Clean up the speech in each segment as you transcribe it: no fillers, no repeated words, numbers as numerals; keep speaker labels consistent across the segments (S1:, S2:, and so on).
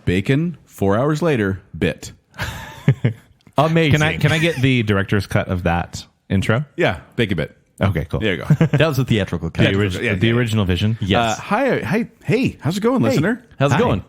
S1: Bacon, 4 hours later, bit.
S2: Amazing. Can I get the director's cut of that intro?
S1: Yeah, BaconBit.
S2: Okay, cool.
S1: There you go.
S3: That was a theatrical cut.
S2: The original vision.
S3: Yes.
S1: Hey, how's it going, listener?
S3: How's it going?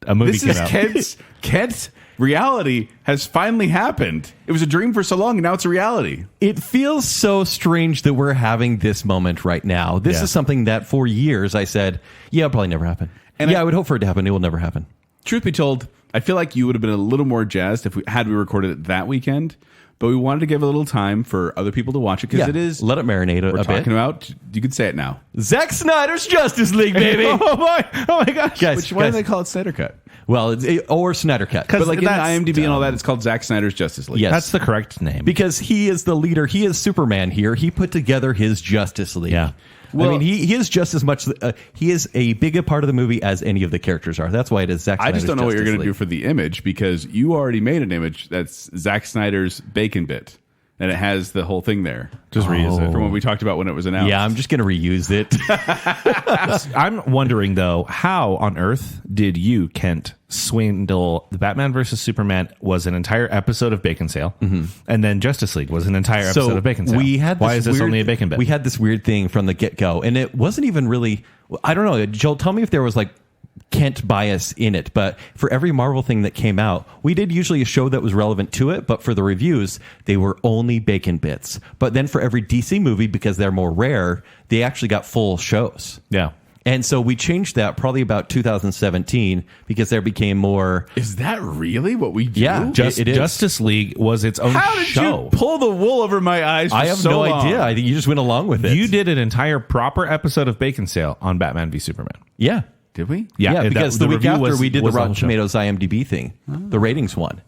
S2: A movie
S1: This
S2: came
S1: is
S2: out.
S1: Kent's reality has finally happened. It was a dream for so long, and now it's a reality.
S3: It feels so strange that we're having this moment right now. This is something that for years I said, yeah, it'll probably never happen. And I would hope for it to happen. It will never happen.
S1: Truth be told, I feel like you would have been a little more jazzed if we recorded it that weekend. But we wanted to give a little time for other people to watch it because it is.
S3: Let it marinate a
S1: we're
S3: bit.
S1: talking about. You can say it now.
S3: Zack Snyder's Justice League, baby.
S1: Oh my gosh!
S3: Guys,
S1: Why do they call it Snyder Cut?
S3: Well, or Snyder Cut.
S1: But like in IMDb and all that, it's called Zack Snyder's Justice League.
S3: Yes.
S2: That's the correct name.
S3: Because he is the leader. He is Superman here. He put together his Justice League.
S2: Yeah.
S3: Well, I mean, he is just as much. He is a bigger part of the movie as any of the characters are. That's why it is Zack Snyder's
S1: I just don't know what you're
S3: going
S1: to do for the image because you already made an image that's Zack Snyder's BaconBit. And it has the whole thing there.
S2: Just reuse it.
S1: From what we talked about when it was announced.
S3: Yeah, I'm just going to reuse it.
S2: I'm wondering, though, how on earth did you, Kent, swindle the Batman versus Superman was an entire episode of Bacon Sale, and then Justice League was an entire episode of Bacon Sale? Why is this only a Bacon Bit?
S3: We had this weird thing from the get-go, and it wasn't even really... I don't know. Joel, tell me if there was like Kent bias in it, but for every Marvel thing that came out, we did usually a show that was relevant to it, but for the reviews, they were only Bacon Bits. But then for every DC movie, because they're more rare, they actually got full shows.
S2: Yeah.
S3: And so we changed that probably about 2017 because there became more...
S1: Is that really what we do?
S3: Yeah, it is.
S2: Justice League was its own
S1: How did
S2: show.
S1: you pull the wool over my eyes for
S3: I have
S1: so
S3: no
S1: long?
S3: idea. I think you just went along with it.
S2: You did an entire proper episode of Bacon Sale on Batman v Superman.
S3: Yeah.
S1: Did we?
S3: Yeah, because the week
S2: review
S3: after we did the
S2: was
S3: Rotten
S2: whole show.
S3: Tomatoes IMDb thing, the ratings one.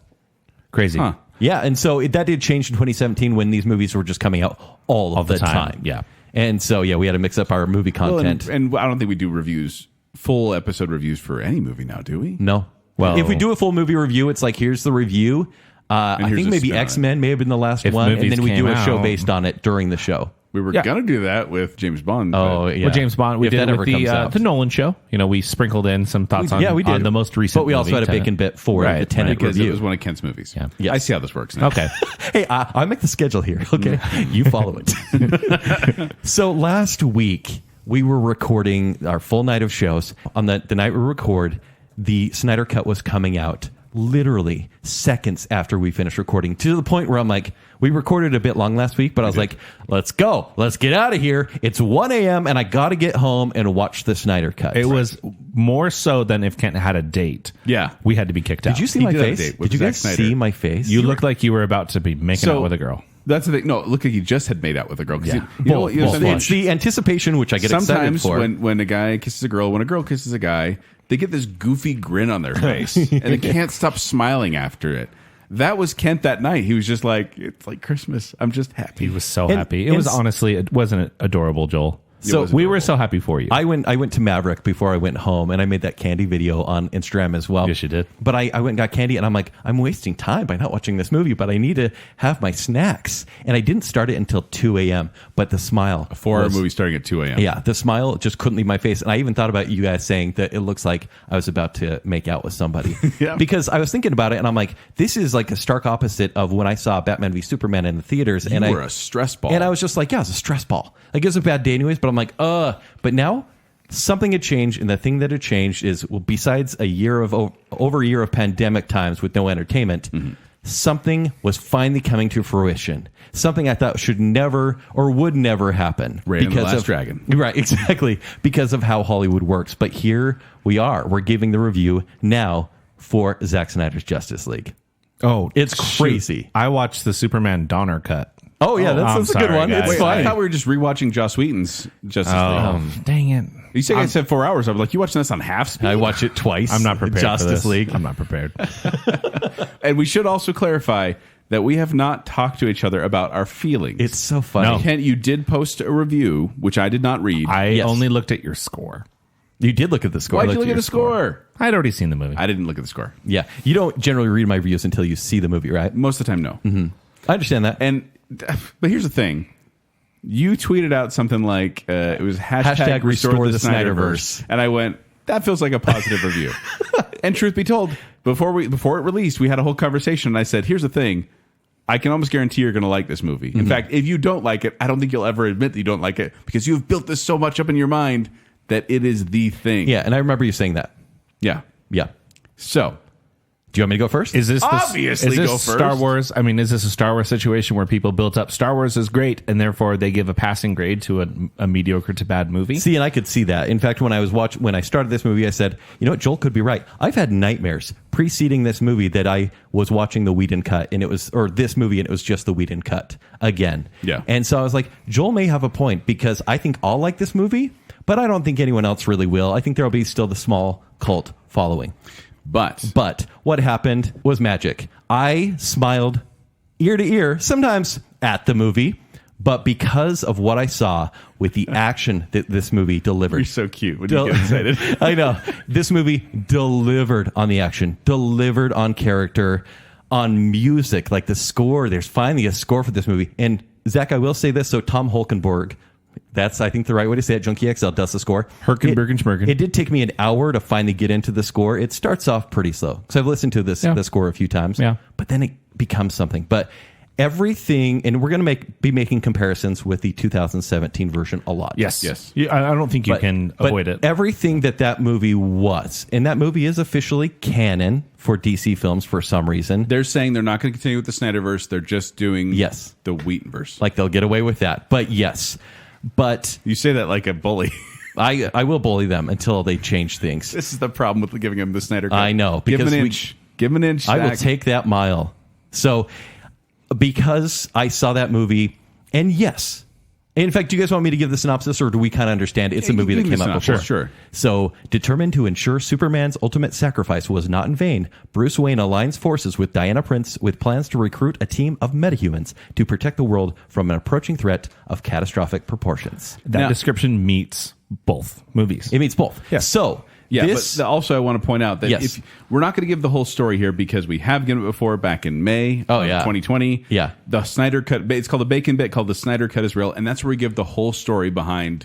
S2: Crazy.
S1: Huh.
S3: Yeah, and so that did change in 2017 when these movies were just coming out all of the time.
S2: Yeah.
S3: And so, yeah, we had to mix up our movie content.
S1: Well, and I don't think we do full episode reviews for any movie now, do we?
S3: No. Well, if we do a full movie review, it's like, here's the review. I
S1: here's
S3: think
S1: a
S3: maybe
S1: spin on
S3: X-Men may have been the last
S2: If
S3: one, and
S2: movies
S3: then we do
S2: came
S3: a show
S2: out-
S3: based on it during the show.
S1: We were going to do that with James Bond.
S3: Oh,
S1: but
S3: yeah.
S2: With James Bond, we
S3: If
S2: did
S3: that
S2: it
S3: ever
S2: with
S3: comes out.
S2: the Nolan show. You know, we sprinkled in some thoughts on the most recent
S3: But we also
S2: movie,
S3: had a Bacon
S2: Tenet.
S3: Bit for the Tenet
S1: because it
S3: review.
S1: was one of Kent's movies.
S2: Yeah.
S3: Yes.
S1: I see how this works now.
S2: Okay.
S3: Hey, I make the schedule here, okay? You follow it. So last week, we were recording our full night of shows. On the night we record, the Snyder Cut was coming out literally seconds after we finished recording, to the point where I'm like, we recorded a bit long last week, but I was like, let's go. Let's get out of here. It's 1 a.m. and I got to get home and watch the Snyder Cut.
S2: It was more so than if Kent had a date.
S1: Yeah.
S2: We had to be kicked out.
S3: Did you see
S1: He
S3: my
S1: did have a
S3: face?
S1: date with
S3: Did you guys
S1: Zack Snyder.
S3: see my face?
S2: You looked like you were about to be making out with a girl.
S1: That's the thing. No, it looked like you just had made out with a girl. 'Cause
S2: Yeah.
S1: you know what- you know
S3: Well,
S1: something?
S3: it's the anticipation, which I get excited
S1: Sometimes
S3: for.
S1: when a guy kisses a girl, when a girl kisses a guy, they get this goofy grin on their face, and they can't stop smiling after it. That was Kent that night. He was just like, it's like Christmas. I'm just happy.
S2: He was so
S3: And-
S2: happy. It
S3: and
S2: was
S3: s-
S2: honestly, it wasn't adorable, Joel.
S3: So
S1: was
S2: we were so happy for you.
S3: I went to Maverick before I went home, and I made that candy video on Instagram as well.
S2: Yes, you did.
S3: But I went and got candy, and I'm like, I'm wasting time by not watching this movie, but I need to have my snacks. And I didn't start it until 2 a.m., but the smile.
S1: A 4-hour
S3: was-
S1: movie starting at 2 a.m.
S3: Yeah, the smile just couldn't leave my face. And I even thought about you guys saying that it looks like I was about to make out with somebody.
S1: Yeah.
S3: Because I was thinking about it, and I'm like, this is like a stark opposite of when I saw Batman v Superman in the theaters.
S1: You
S3: and
S1: were a stress ball.
S3: And I was just like, yeah, it's a stress ball. Like, it was a bad day anyways, but I'm like, But now something had changed, and the thing that had changed is, well, besides a year of over a year of pandemic times with no entertainment, something was finally coming to fruition. Something I thought should never or would never happen.
S1: Raid and the Last Dragon.
S3: Right, exactly. Because of how Hollywood works. But here we are. We're giving the review now for Zack Snyder's Justice League.
S2: oh,
S3: It's
S2: shoot.
S3: crazy.
S2: I watched the Superman Donner cut.
S3: Oh, yeah,
S2: I'm
S3: that's a good
S2: sorry,
S3: one.
S2: guys.
S3: It's
S1: Wait,
S3: fine.
S1: I thought we were just rewatching Joss Whedon's Justice League.
S2: Dang it.
S1: You said I said 4 hours. I was like, you watching this on half speed?
S3: I watched it twice.
S2: I'm not prepared
S3: Justice
S2: for this.
S3: League.
S2: I'm not prepared.
S1: And we should also clarify that we have not talked to each other about our feelings.
S3: It's so funny.
S1: Kent, you did post a review, which I did not read.
S2: I
S3: Yes.
S2: only looked at your score.
S3: You did look at the score.
S1: Why'd
S3: I
S1: you
S3: looked
S1: look at the score?
S2: I'd already seen the movie.
S1: I didn't look at the score.
S3: Yeah. You don't generally read my reviews until you see the movie, right?
S1: Most of the time, no.
S3: I understand that.
S1: But here's the thing. You tweeted out something like, it was hashtag
S3: Restore the Snyderverse.
S1: And I went, that feels like a positive review. And truth be told, before it released, we had a whole conversation, and I said, here's the thing. I can almost guarantee you're going to like this movie. In fact, if you don't like it, I don't think you'll ever admit that you don't like it because you've built this so much up in your mind that it is the thing.
S3: Yeah, and I remember you saying that.
S1: Yeah.
S3: Yeah.
S1: So,
S3: do you want me to go first?
S2: Is this
S1: Obviously
S2: is this
S1: go
S2: Star
S1: first.
S2: Wars? I mean, is this a Star Wars situation where people built up Star Wars is great and therefore they give a passing grade to a mediocre to bad movie?
S3: See, and I could see that. In fact, when I started this movie, I said, you know what, Joel could be right. I've had nightmares preceding this movie that I was watching the Whedon cut, and it was just the Whedon cut again.
S1: Yeah.
S3: And so I was like, Joel may have a point because I think I'll like this movie, but I don't think anyone else really will. I think there'll be still the small cult following. But what happened was magic. I smiled ear to ear, sometimes at the movie, but because of what I saw with the action that this movie delivered.
S1: You're so cute when you get excited.
S3: I know. This movie delivered on the action, delivered on character, on music, like the score. There's finally a score for this movie. And Zach, I will say this. So Tom Holkenborg, that's, I think, the right way to say it. Junkie XL does the score.
S2: Herkenberg and Schmergen.
S3: It did take me an hour to finally get into the score. It starts off pretty slow because I've listened to the score a few times.
S2: Yeah.
S3: But then it becomes something. But everything, and we're going to be making comparisons with the 2017 version a lot.
S2: Yes.
S1: Yes.
S2: I don't think you can avoid it.
S3: Everything that movie was, and that movie is officially canon for DC films for some reason.
S1: They're saying they're not going to continue with the Snyderverse. They're just doing the Whedonverse.
S3: Like they'll get away with that. But yes. But
S1: you say that like a bully.
S3: I will bully them until they change things.
S1: This is the problem with giving them the Snyder Cut.
S3: I know.
S1: Give
S3: Because
S1: him an inch. Give him an inch.
S3: I will
S1: Zach.
S3: take that mile. So because I saw that movie, and yes. In fact, do you guys want me to give the synopsis, or do we kind of understand it's a movie that
S1: give me
S3: came
S1: the
S3: out
S1: synopsis.
S3: before?
S1: Sure.
S3: So, determined to ensure Superman's ultimate sacrifice was not in vain, Bruce Wayne aligns forces with Diana Prince with plans to recruit a team of metahumans to protect the world from an approaching threat of catastrophic proportions.
S2: That description meets both movies.
S3: It means both.
S2: Yeah.
S3: So,
S1: Yeah,
S3: this,
S1: but also I want to point out that
S3: Yes.
S1: if we're not going to give the whole story here because we have given it before back in May of 2020.
S3: Yeah.
S1: The Snyder Cut, it's called the BaconBit, called the Snyder Cut is real, and that's where we give the whole story behind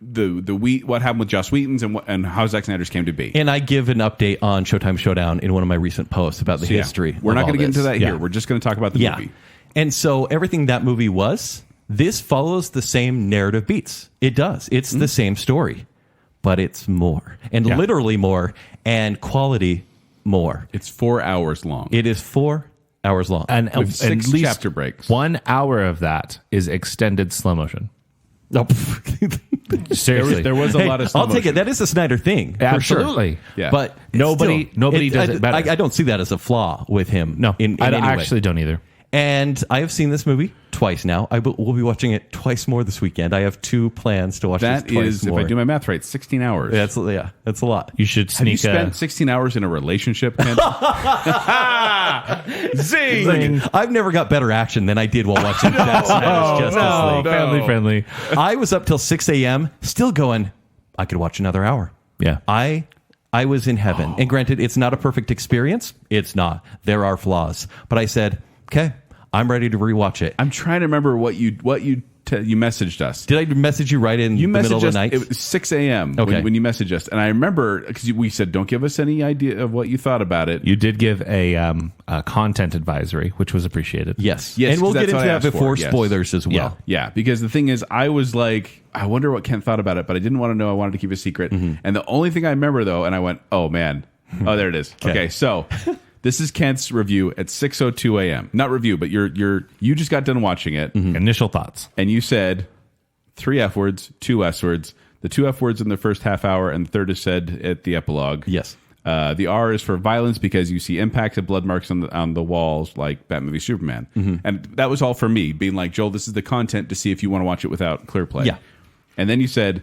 S1: what happened with Joss Whedon's and how Zack Snyder's came to be.
S3: and I give an update on Showtime Showdown in one of my recent posts about the history.
S1: We're not going to get into that here.
S3: Yeah.
S1: We're just going to talk about the movie.
S3: And so everything that movie was, this follows the same narrative beats. It does. It's the same story, but it's more, and literally more, and quality more.
S1: It's 4 hours long.
S3: It is 4 hours long.
S2: And
S1: with 6
S2: at least
S1: chapter breaks.
S2: 1 hour of that is extended slow motion.
S3: Oh,
S2: Seriously.
S1: There was a lot of slow
S3: I'll take it.
S1: motion.
S3: That is a Snyder thing. For
S2: Absolutely.
S3: sure.
S1: Yeah.
S3: But
S2: Nobody does it better.
S3: I don't see that as a flaw with him.
S2: No,
S3: in
S2: I
S3: any way.
S2: actually don't either.
S3: And I have seen this movie twice now. We'll be watching it twice more this weekend. I have 2 plans to watch
S1: That
S3: this twice
S1: is,
S3: more.
S1: if I do my math right, 16 hours.
S3: That's a lot.
S2: You should
S1: Have you
S2: sneak
S1: spent 16 hours in a relationship, Kent?
S2: Zing!
S3: I've never got better action than I did while watching Zack Snyder's Justice League.
S2: Family friendly.
S3: I was up till 6 a.m. still going, I could watch another hour.
S2: Yeah.
S3: I was in heaven. And granted, it's not a perfect experience. It's not. There are flaws. But I said, okay, I'm ready to rewatch it.
S1: I'm trying to remember what you messaged us.
S3: Did I message you right in
S1: You
S3: the middle of
S1: messaged
S3: the
S1: us.
S3: night?
S1: It was 6 a.m.
S3: Okay.
S1: when you messaged us, and I remember because we said, "Don't give us any idea of what you thought about it."
S2: You did give a content advisory, which was appreciated.
S3: Yes.
S1: Yes,
S3: And we'll
S1: 'cause
S3: get
S1: that's
S3: into
S1: what I
S3: that
S1: asked for,
S3: before
S1: yes.
S3: spoilers as well.
S1: Yeah, because the thing is, I was like, I wonder what Kent thought about it, but I didn't want to know. I wanted to keep it secret. And the only thing I remember, though, and I went, oh, man. Oh, there it is. Okay, so this is Kent's review at 6:02 a.m. Not review, but you just got done watching it,
S2: Initial thoughts.
S1: and you said 3 F words, 2 S words. The 2 F words in the first half hour, and the third is said at the epilogue.
S3: Yes.
S1: The R is for violence because you see impacts of blood marks on the walls like Batman v Superman. And that was all for me, being like, Joel, this is the content to see if you want to watch it without clear play.
S3: Yeah.
S1: And then you said,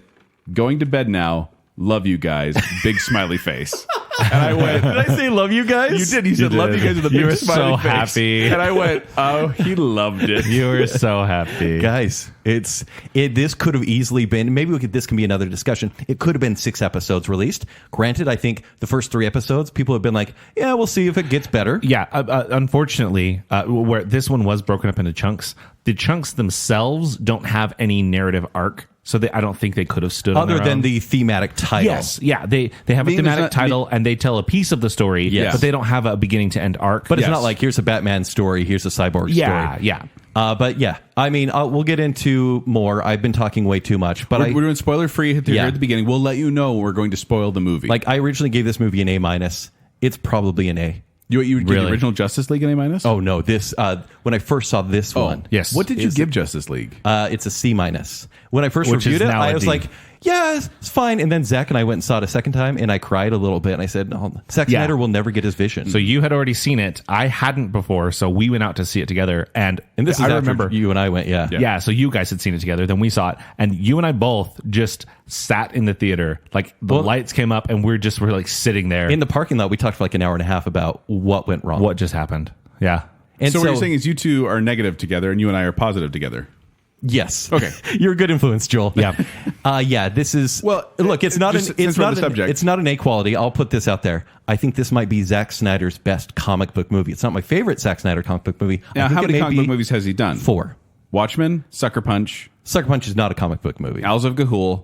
S1: going to bed now, love you guys, big smiley face. And I went,
S3: Did I say love you guys?
S1: you did. You said, love you guys with a
S2: You
S1: big
S2: were
S1: smiley
S2: so
S1: face.
S2: happy.
S1: And I went, oh, he loved it.
S2: You were so happy.
S3: Guys, this could have easily been, maybe this can be another discussion. It could have been 6 episodes released. Granted, I think the first 3 episodes, people have been like, yeah, we'll see if it gets better.
S2: Yeah, unfortunately, where this one was broken up into chunks, the chunks themselves don't have any narrative arc So I don't think they could have stood on
S3: Other
S2: their
S3: than
S2: own.
S3: the thematic title.
S2: Yes, yeah, they have a
S1: mean, there's
S2: thematic
S1: not-
S2: title and they tell a piece of the story,
S3: Yes.
S2: but they don't have a beginning to end arc.
S3: But it's
S1: Yes.
S3: not like, here's a Batman story, here's a Cyborg
S2: yeah,
S3: story.
S2: yeah.
S3: But yeah, I mean, we'll get into more. I've been talking way too much. But
S1: We're doing spoiler free here
S3: Yeah.
S1: at the beginning. We'll let you know when we're going to spoil the movie.
S3: I originally gave this movie an A-. It's probably an A.
S1: you would give
S2: Really?
S1: the original Justice League an A-?
S3: Oh, no. This, when I first saw this one.
S2: yes.
S1: What did you give Justice League?
S3: It's a C-. When I first
S2: Which is
S3: reviewed it,
S2: now
S3: I
S2: a
S3: was
S2: D.
S3: like, yeah, it's fine. And then Zach and I went and saw it a second time, and I cried a little bit. And I said, no, Zack
S2: Yeah.
S3: Snyder will never get his vision.
S2: So you had already seen it. I hadn't before, so we went out to see it together. And
S3: and this is
S2: I
S3: after
S2: remember
S3: you and I went, yeah.
S2: Yeah, so you guys had seen it together. Then we saw it, and you and I both just sat in the theater. Like the lights came up, and we're like sitting there.
S3: In the parking lot, we talked for like an hour and a half about what went wrong.
S2: What just happened? Yeah.
S3: And
S1: so what you're saying is you two are negative together and you and I are positive together.
S3: Yes.
S1: Okay.
S3: You're a good influence, Joel.
S2: Yeah.
S3: Yeah. This is
S1: Well,
S3: Look, it's not
S1: just
S3: an.
S1: since
S3: It's
S1: we're on
S3: not
S1: the
S3: an.
S1: subject.
S3: It's not an A quality. I'll put this out there. I think this might be Zack Snyder's best comic book movie. It's not my favorite Zack Snyder comic book movie. I
S1: Now,
S3: think
S1: how
S3: it
S1: many
S3: may
S1: comic
S3: be
S1: book movies has he done?
S3: 4.
S1: Watchmen, Sucker Punch,
S3: Sucker Punch is not a comic book movie.
S1: Owls of Ga'Hoole.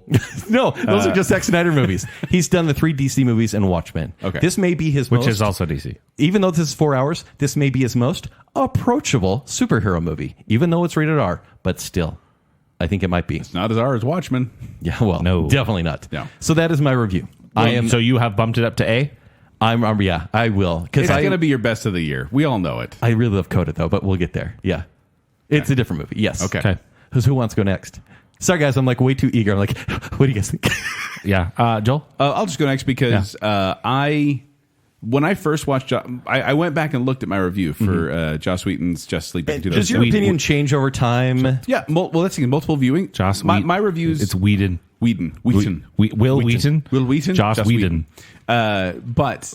S3: No, those are just Zack Snyder movies. He's done the 3 DC movies and Watchmen.
S1: Okay.
S3: This may be his
S2: Which
S3: most,
S2: is also DC.
S3: even though this is 4 hours, this may be his most approachable superhero movie, even though it's rated R, but still, I think it might be.
S1: Not as R as Watchmen.
S3: Yeah, well,
S2: No.
S3: definitely not.
S1: No.
S3: So that is my review.
S2: So you have bumped it up to A?
S3: Yeah, I will. Because
S1: It's going to be your best of the year. We all know it.
S3: I really love Coda, though, but we'll get there. Yeah. It's a different movie. Yes.
S1: Okay.
S3: Who wants to go next? Sorry, guys. I'm like way too eager. I'm like, what do you guys think?
S2: Yeah. Joel?
S1: I'll just go next because when I first watched, I went back and looked at my review for Joss Whedon's Justice League. back in
S3: Does your
S1: 2007.
S3: opinion change over time?
S1: Yeah, well, let's see. Multiple viewing. My reviews.
S2: It's Whedon.
S1: Whedon.
S2: Will Wheaton?
S1: Will Wheaton.
S2: Joss Whedon.
S1: But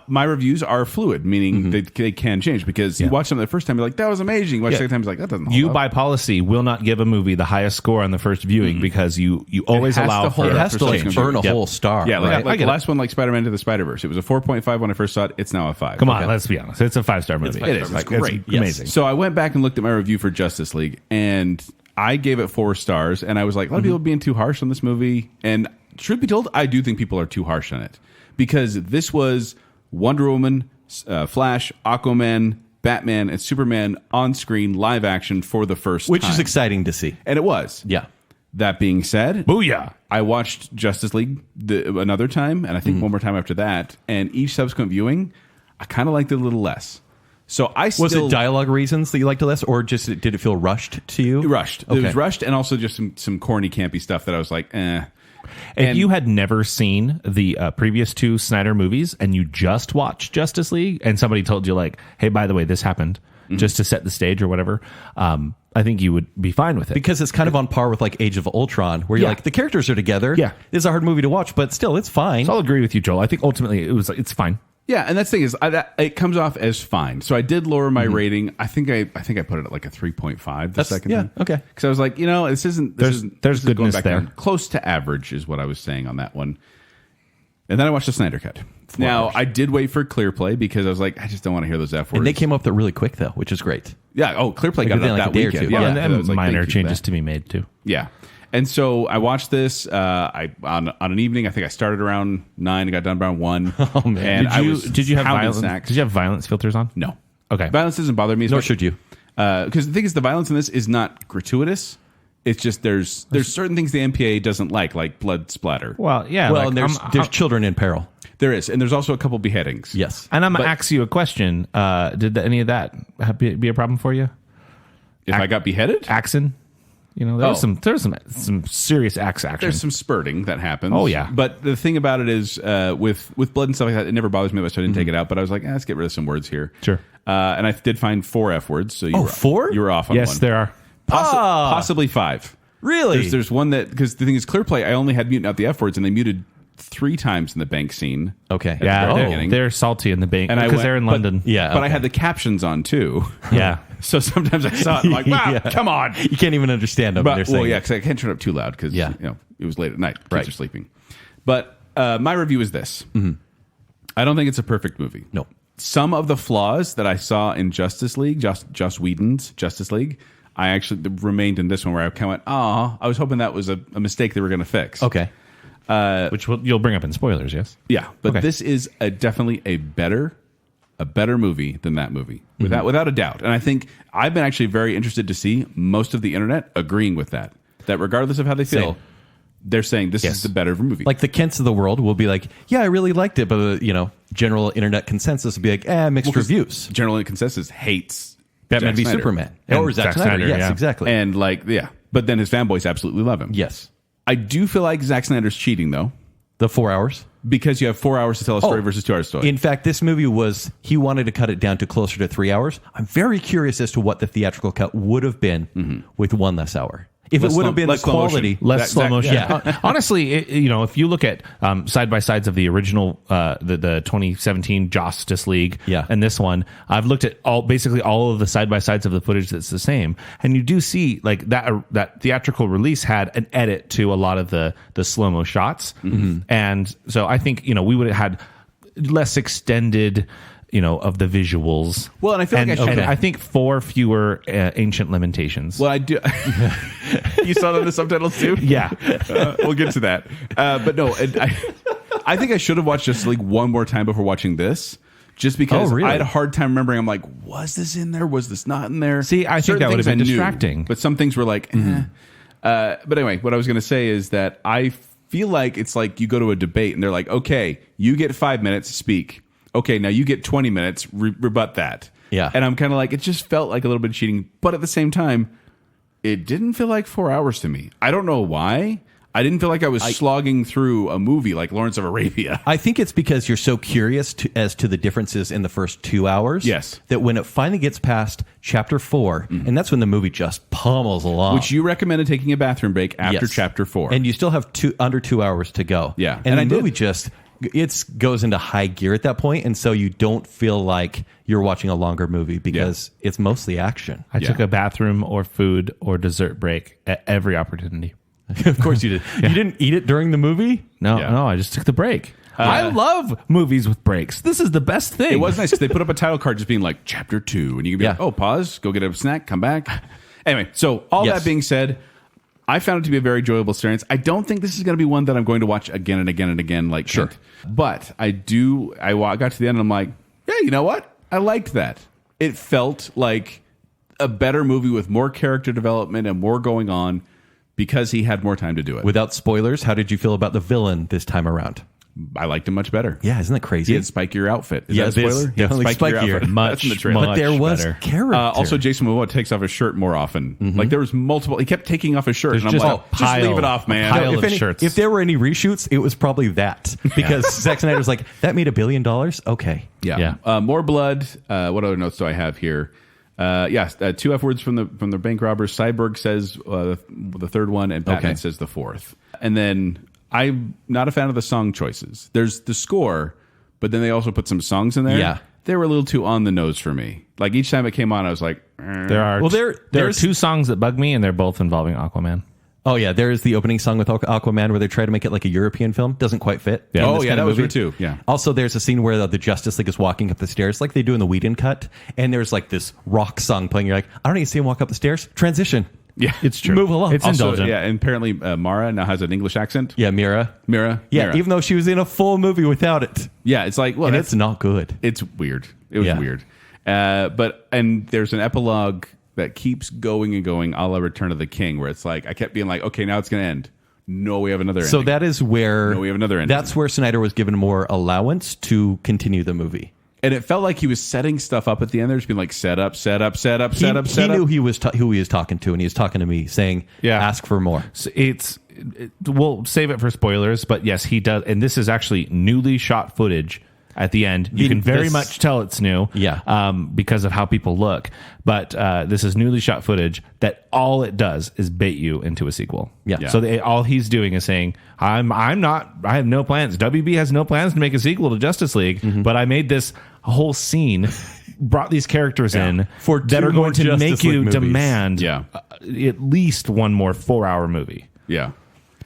S1: my reviews are fluid, meaning they can change because you watch something the first time, you're like, that was amazing. You watch the second time, you're like, that doesn't hold
S2: You,
S1: up.
S2: by policy, will not give a movie the highest score on the first viewing because you always
S1: has
S2: allow
S1: to hold
S2: for
S3: It
S1: up
S3: has
S1: for
S3: to like
S1: second
S3: earn a
S1: viewing.
S3: whole star.
S1: Yeah,
S3: right?
S1: like
S2: get
S1: the
S2: it.
S1: last one, like Spider-Man to the Spider-Verse. It was a 4.5 when I first saw it. It's now a 5.
S2: Come on, let's be honest. It's a 5-star movie.
S3: It is.
S1: It's great.
S2: It's amazing.
S1: So I went back and looked at my review for Justice League, and I gave it 4 stars. And I was like, a lot of people being too harsh on this movie. And truth be told, I do think people are too harsh on it because this was Wonder Woman, Flash, Aquaman, Batman, and Superman on screen live action for the first
S3: Which
S1: time.
S3: is exciting to see.
S1: And it was.
S3: Yeah.
S1: That being said,
S2: Booyah.
S1: I watched Justice League another time, and I think one more time after that. And each subsequent viewing, I kind of liked it a little less. So I still
S3: Was it dialogue reasons that you liked it less, or just did it feel rushed to you?
S1: rushed.
S3: Okay.
S1: It was rushed, and also just some corny, campy stuff that I was like, eh.
S2: If
S1: And-
S2: you had never seen the previous 2 Snyder movies and you just watched Justice League and somebody told you like, hey, by the way, this happened just to set the stage or whatever, I think you would be fine with it.
S3: Because it's kind of on par with like Age of Ultron, where you're
S2: Yeah.
S3: like, the characters are together.
S2: Yeah.
S3: It's a hard movie to watch, but still, it's fine.
S2: So I'll agree with you, Joel. I think ultimately it's fine.
S1: Yeah, and that's the thing is, it comes off as fine. So I did lower my rating. I think I put it at like a 3.5 the second time.
S3: okay.
S1: Because I was like, this isn't.
S2: There's
S1: this is going
S2: goodness
S1: back
S2: there.
S1: down. Close to average is what I was saying on that one. And then I watched the Snyder Cut. Now I did wait for Clear Play because I was like, I just don't want to hear those F words.
S3: And they came up with it really quick, though, which is great.
S1: Yeah. Oh, Clear Play
S3: Like
S1: got it
S3: within
S1: up
S3: like a
S1: that
S3: day or
S1: weekend.
S3: two.
S1: Yeah,
S3: Yeah,
S2: and
S1: I was like,
S2: minor
S1: thank you for
S2: changes
S1: that.
S2: to be made too.
S1: Yeah. And so I watched this. I on an evening. I think I started around 9 and got done around 1. Oh
S3: man.
S1: And
S2: Did you have
S1: pounding
S2: violence?
S1: snacks.
S2: Did you have violence filters on?
S1: No.
S2: Okay.
S1: Violence doesn't bother me.
S3: Nor should you.
S1: Because the thing is, the violence in this is not gratuitous. It's just there's certain things the MPA doesn't like blood splatter.
S2: Well, yeah.
S3: Well,
S2: like,
S3: and there's children in peril.
S1: There is, and there's also a couple beheadings.
S3: Yes.
S2: and I'm gonna ask you a question. Did any of that be a problem for you?
S1: If I got beheaded,
S2: Axon? You know, there was some serious axe action.
S1: there's some spurting that happens.
S2: Oh, yeah.
S1: But the thing about it is, with blood and stuff like that, it never bothers me, so I didn't take it out. But I was like, let's get rid of some words here.
S2: Sure.
S1: And I did find 4 F words. So you were
S3: 4?
S1: You were off on
S2: Yes,
S1: one.
S2: there are.
S1: Possibly 5.
S3: Really?
S1: There's one that, because the thing is, Clear Play, I only had muted out the F words, and they muted 3 times in the bank scene.
S3: Okay.
S2: Yeah,
S1: very
S2: they're,
S1: beginning.
S2: they're salty in the bank
S1: And I
S2: because
S1: went-
S2: they're in
S1: but-
S2: London.
S3: Yeah.
S1: But I
S3: okay.
S1: had the captions on too.
S2: Yeah.
S1: So sometimes I saw it, I'm like, wow,
S3: Yeah.
S1: come on.
S3: You can't even understand them. when they're
S1: But,
S3: saying
S1: well, yeah,
S3: it.
S1: because I can't turn it up too loud because
S3: Yeah.
S1: it was late at night. Kids
S3: Right.
S1: are sleeping. But my review is this. I don't think it's a perfect movie.
S3: No.
S1: Some of the flaws that I saw in Justice League, Joss Whedon's Justice League, I actually remained in this one where I kind of went, oh, I was hoping that was a mistake they were going to fix.
S3: Okay.
S2: Which you'll bring up in spoilers, yes?
S1: Yeah, but
S2: Okay.
S1: this is definitely a better movie than that movie, without a doubt. And I think I've been actually very interested to see most of the internet agreeing with that. That regardless of how they feel,
S3: Same.
S1: they're saying this is the better movie.
S3: Like the Kents of the world will be like, yeah, I really liked it, but general internet consensus will be like, mixed reviews.
S1: General consensus hates
S3: Batman
S1: Zack
S3: v
S1: Snyder.
S3: Superman,
S2: And
S3: or Zack
S2: Zack
S3: Snyder.
S2: Snyder,
S3: Yes,
S2: yeah.
S3: exactly.
S1: And but then his fanboys absolutely love him.
S3: Yes,
S1: I do feel like Zack Snyder's cheating though,
S3: the 4 hours.
S1: because you have 4 hours to tell a story versus 2 hours to tell.
S3: In fact, this movie he wanted to cut it down to closer to 3 hours. I'm very curious as to what the theatrical cut would have been with one less hour. If
S1: Less
S3: it would
S1: slow-
S3: have been the
S1: less slow motion.
S3: quality.
S2: Less slow motion.
S3: yeah.
S2: Honestly, if you look at side by sides of the original, the 2017 Justice League, and this one, I've looked at basically all of the side by sides of the footage that's the same, and you do see like that theatrical release had an edit to a lot of the slow mo shots, and so I think we would have had less extended. Of the visuals.
S1: Well, and I feel like
S2: and I think 4 fewer ancient lamentations.
S1: Well, I do. You saw that in the subtitles too?
S2: Yeah.
S1: We'll get to that. But no, I think I should have watched Justice League one more time before watching this. Just because
S3: really?
S1: I had a hard time remembering. I'm like, was this in there? Was this not in there?
S2: See, I think
S1: Certain
S2: that would have
S1: things
S2: been
S1: I knew,
S2: distracting.
S1: but some things were like, But anyway, what I was going to say is that I feel like it's like you go to a debate and they're like, okay, you get 5 minutes to speak. Okay, now you get 20 minutes, rebut that.
S3: Yeah.
S1: And I'm kind of like, it just felt like a little bit of cheating. But at the same time, it didn't feel like 4 hours to me. I don't know why. I didn't feel like I was slogging through a movie like Lawrence of Arabia.
S3: I think it's because you're so curious as to the differences in the first 2 hours.
S1: Yes.
S3: That when it finally gets past chapter 4, and that's when the movie just pummels along.
S1: Which you recommended taking a bathroom break after
S3: Yes.
S1: chapter 4.
S3: And you still have under 2 hours to go.
S1: Yeah.
S3: And
S1: And
S3: the
S1: I
S3: movie
S1: did.
S3: just goes into high gear at that point, and so you don't feel like you're watching a longer movie because it's mostly action.
S2: I took a bathroom or food or dessert break at every opportunity.
S3: Of course you did. You didn't eat it during the movie?
S2: No,
S1: Yeah.
S2: no, I just took the break. I love movies with breaks. This is the best thing.
S1: It was nice because they put up a title card just being like chapter 2. And you can be
S3: Yeah.
S1: like, oh, pause, go get a snack, come back. Anyway, so all
S3: Yes.
S1: that being said, I found it to be a very enjoyable experience. I don't think this is going to be one that I'm going to watch again and again and again. Like,
S3: Sure.
S1: Kent. But I got to the end and I'm like, yeah, you know what? I liked that. It felt like a better movie with more character development and more going on because he had more time to do it.
S3: Without spoilers, how did you feel about the villain this time around?
S1: I liked him much better.
S3: Yeah, isn't that crazy?
S1: He had spikier outfit. Is
S3: Yeah,
S1: that a
S3: it is
S1: spoiler? He had
S3: definitely
S1: spikier
S3: spikier.
S1: outfit. That's in the trailer.
S3: But there was
S2: better.
S3: character.
S1: Also, Jason Momoa takes off his shirt more often. Like there was multiple. He kept taking off his shirt,
S2: There's
S1: and I'm
S2: just
S1: like,
S2: a pile-
S1: just leave it off, man.
S2: pile
S3: if,
S2: of shirts.
S3: if there were any reshoots, it was probably that. Because Zack Snyder's like, that made $1 billion? Okay.
S1: Yeah. More blood. What other notes do I have here? Yes, 2 F words from the bank robbers. Cyborg says the third one, and Batman says the fourth. And then I'm not a fan of the song choices. There's the score, but then they also put some songs in there.
S3: Yeah.
S1: They were a little too on the nose for me. Like each time it came on, I was like,
S2: There are
S3: Well,
S2: there are
S3: there's-
S2: 2 songs that bug me, and they're both involving Aquaman.
S3: Oh, yeah. There is the opening song with Aquaman where they try to make it like a European film. Doesn't quite fit.
S2: Yeah.
S3: in
S1: Oh,
S3: this
S1: yeah,
S3: kind of
S1: that was
S3: movie.
S1: weird too. Yeah.
S3: Also, there's a scene where the Justice League is walking up the stairs like they do in the Whedon cut. And there's like this rock song playing. You're like, I don't need to see him walk up the stairs. Transition.
S1: Yeah,
S2: It's true.
S3: Move along.
S2: It's
S1: also,
S2: indulgent.
S1: yeah, and apparently Mara now has an English accent.
S3: Yeah, Mira.
S1: Mira.
S3: Yeah,
S1: Mira.
S3: even though she was in a full movie without it.
S1: Yeah, it's like, well,
S3: And
S1: that's
S3: it's not good.
S1: It's weird. It was
S3: Yeah.
S1: weird. And there's an epilogue that keeps going and going, a la Return of the King, where it's like I kept being like, okay, now it's going to end. No, we have another.
S3: So
S1: ending.
S3: that is where
S1: No, we have another ending.
S3: That's where Snyder was given more allowance to continue the movie.
S1: And it felt like he was setting stuff up at the end. There's been like set up.
S3: He
S1: He
S3: knew he was who he was talking to, and he was talking to me, saying,
S2: Yeah.
S3: ask for more."
S2: So we'll save it for spoilers, but yes, he does. And this is actually newly shot footage at the end. You can very much tell it's new.
S3: Yeah.
S2: Because of how people look. But this is newly shot footage that all it does is bait you into a sequel.
S3: Yeah.
S2: So all he's doing is saying, I have no plans. WB has no plans to make a sequel to Justice League, but I made this whole scene, brought these characters in
S3: For
S2: that
S3: 2
S2: are
S3: more
S2: going to
S3: Justice
S2: make
S3: League
S2: you
S3: movies.
S2: demand
S1: Yeah.
S2: at least one more 4-hour movie.
S1: Yeah.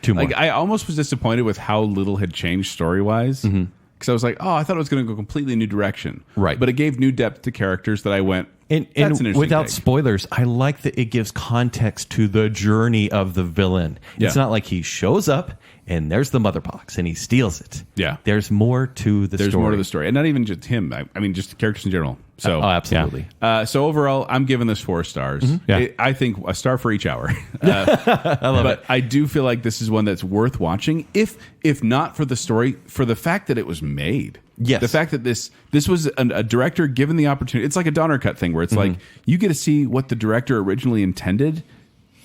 S3: 2 more.
S1: Like I almost was disappointed with how little had changed story wise. Because I was like, oh, I thought it was going to go a completely new direction.
S3: Right.
S1: But it gave new depth to characters that I went,
S3: And
S1: That's an interesting
S3: without
S1: take.
S3: spoilers, I like that it gives context to the journey of the villain.
S1: Yeah.
S3: It's not like he shows up and there's the mother box and he steals it.
S1: Yeah.
S3: There's more to the
S1: There's
S3: story.
S1: more to the story, and not even just him. I mean, just the characters in general. So,
S3: Oh, absolutely.
S1: so overall, I'm giving this 4 stars.
S2: Yeah.
S1: I think a star for each hour. I love it. I do feel like this is one that's worth watching, if not for the story, for the fact that it was made.
S3: Yes.
S1: The fact that this was a director given the opportunity. It's like a Donner Cut thing where it's like you get to see what the director originally intended.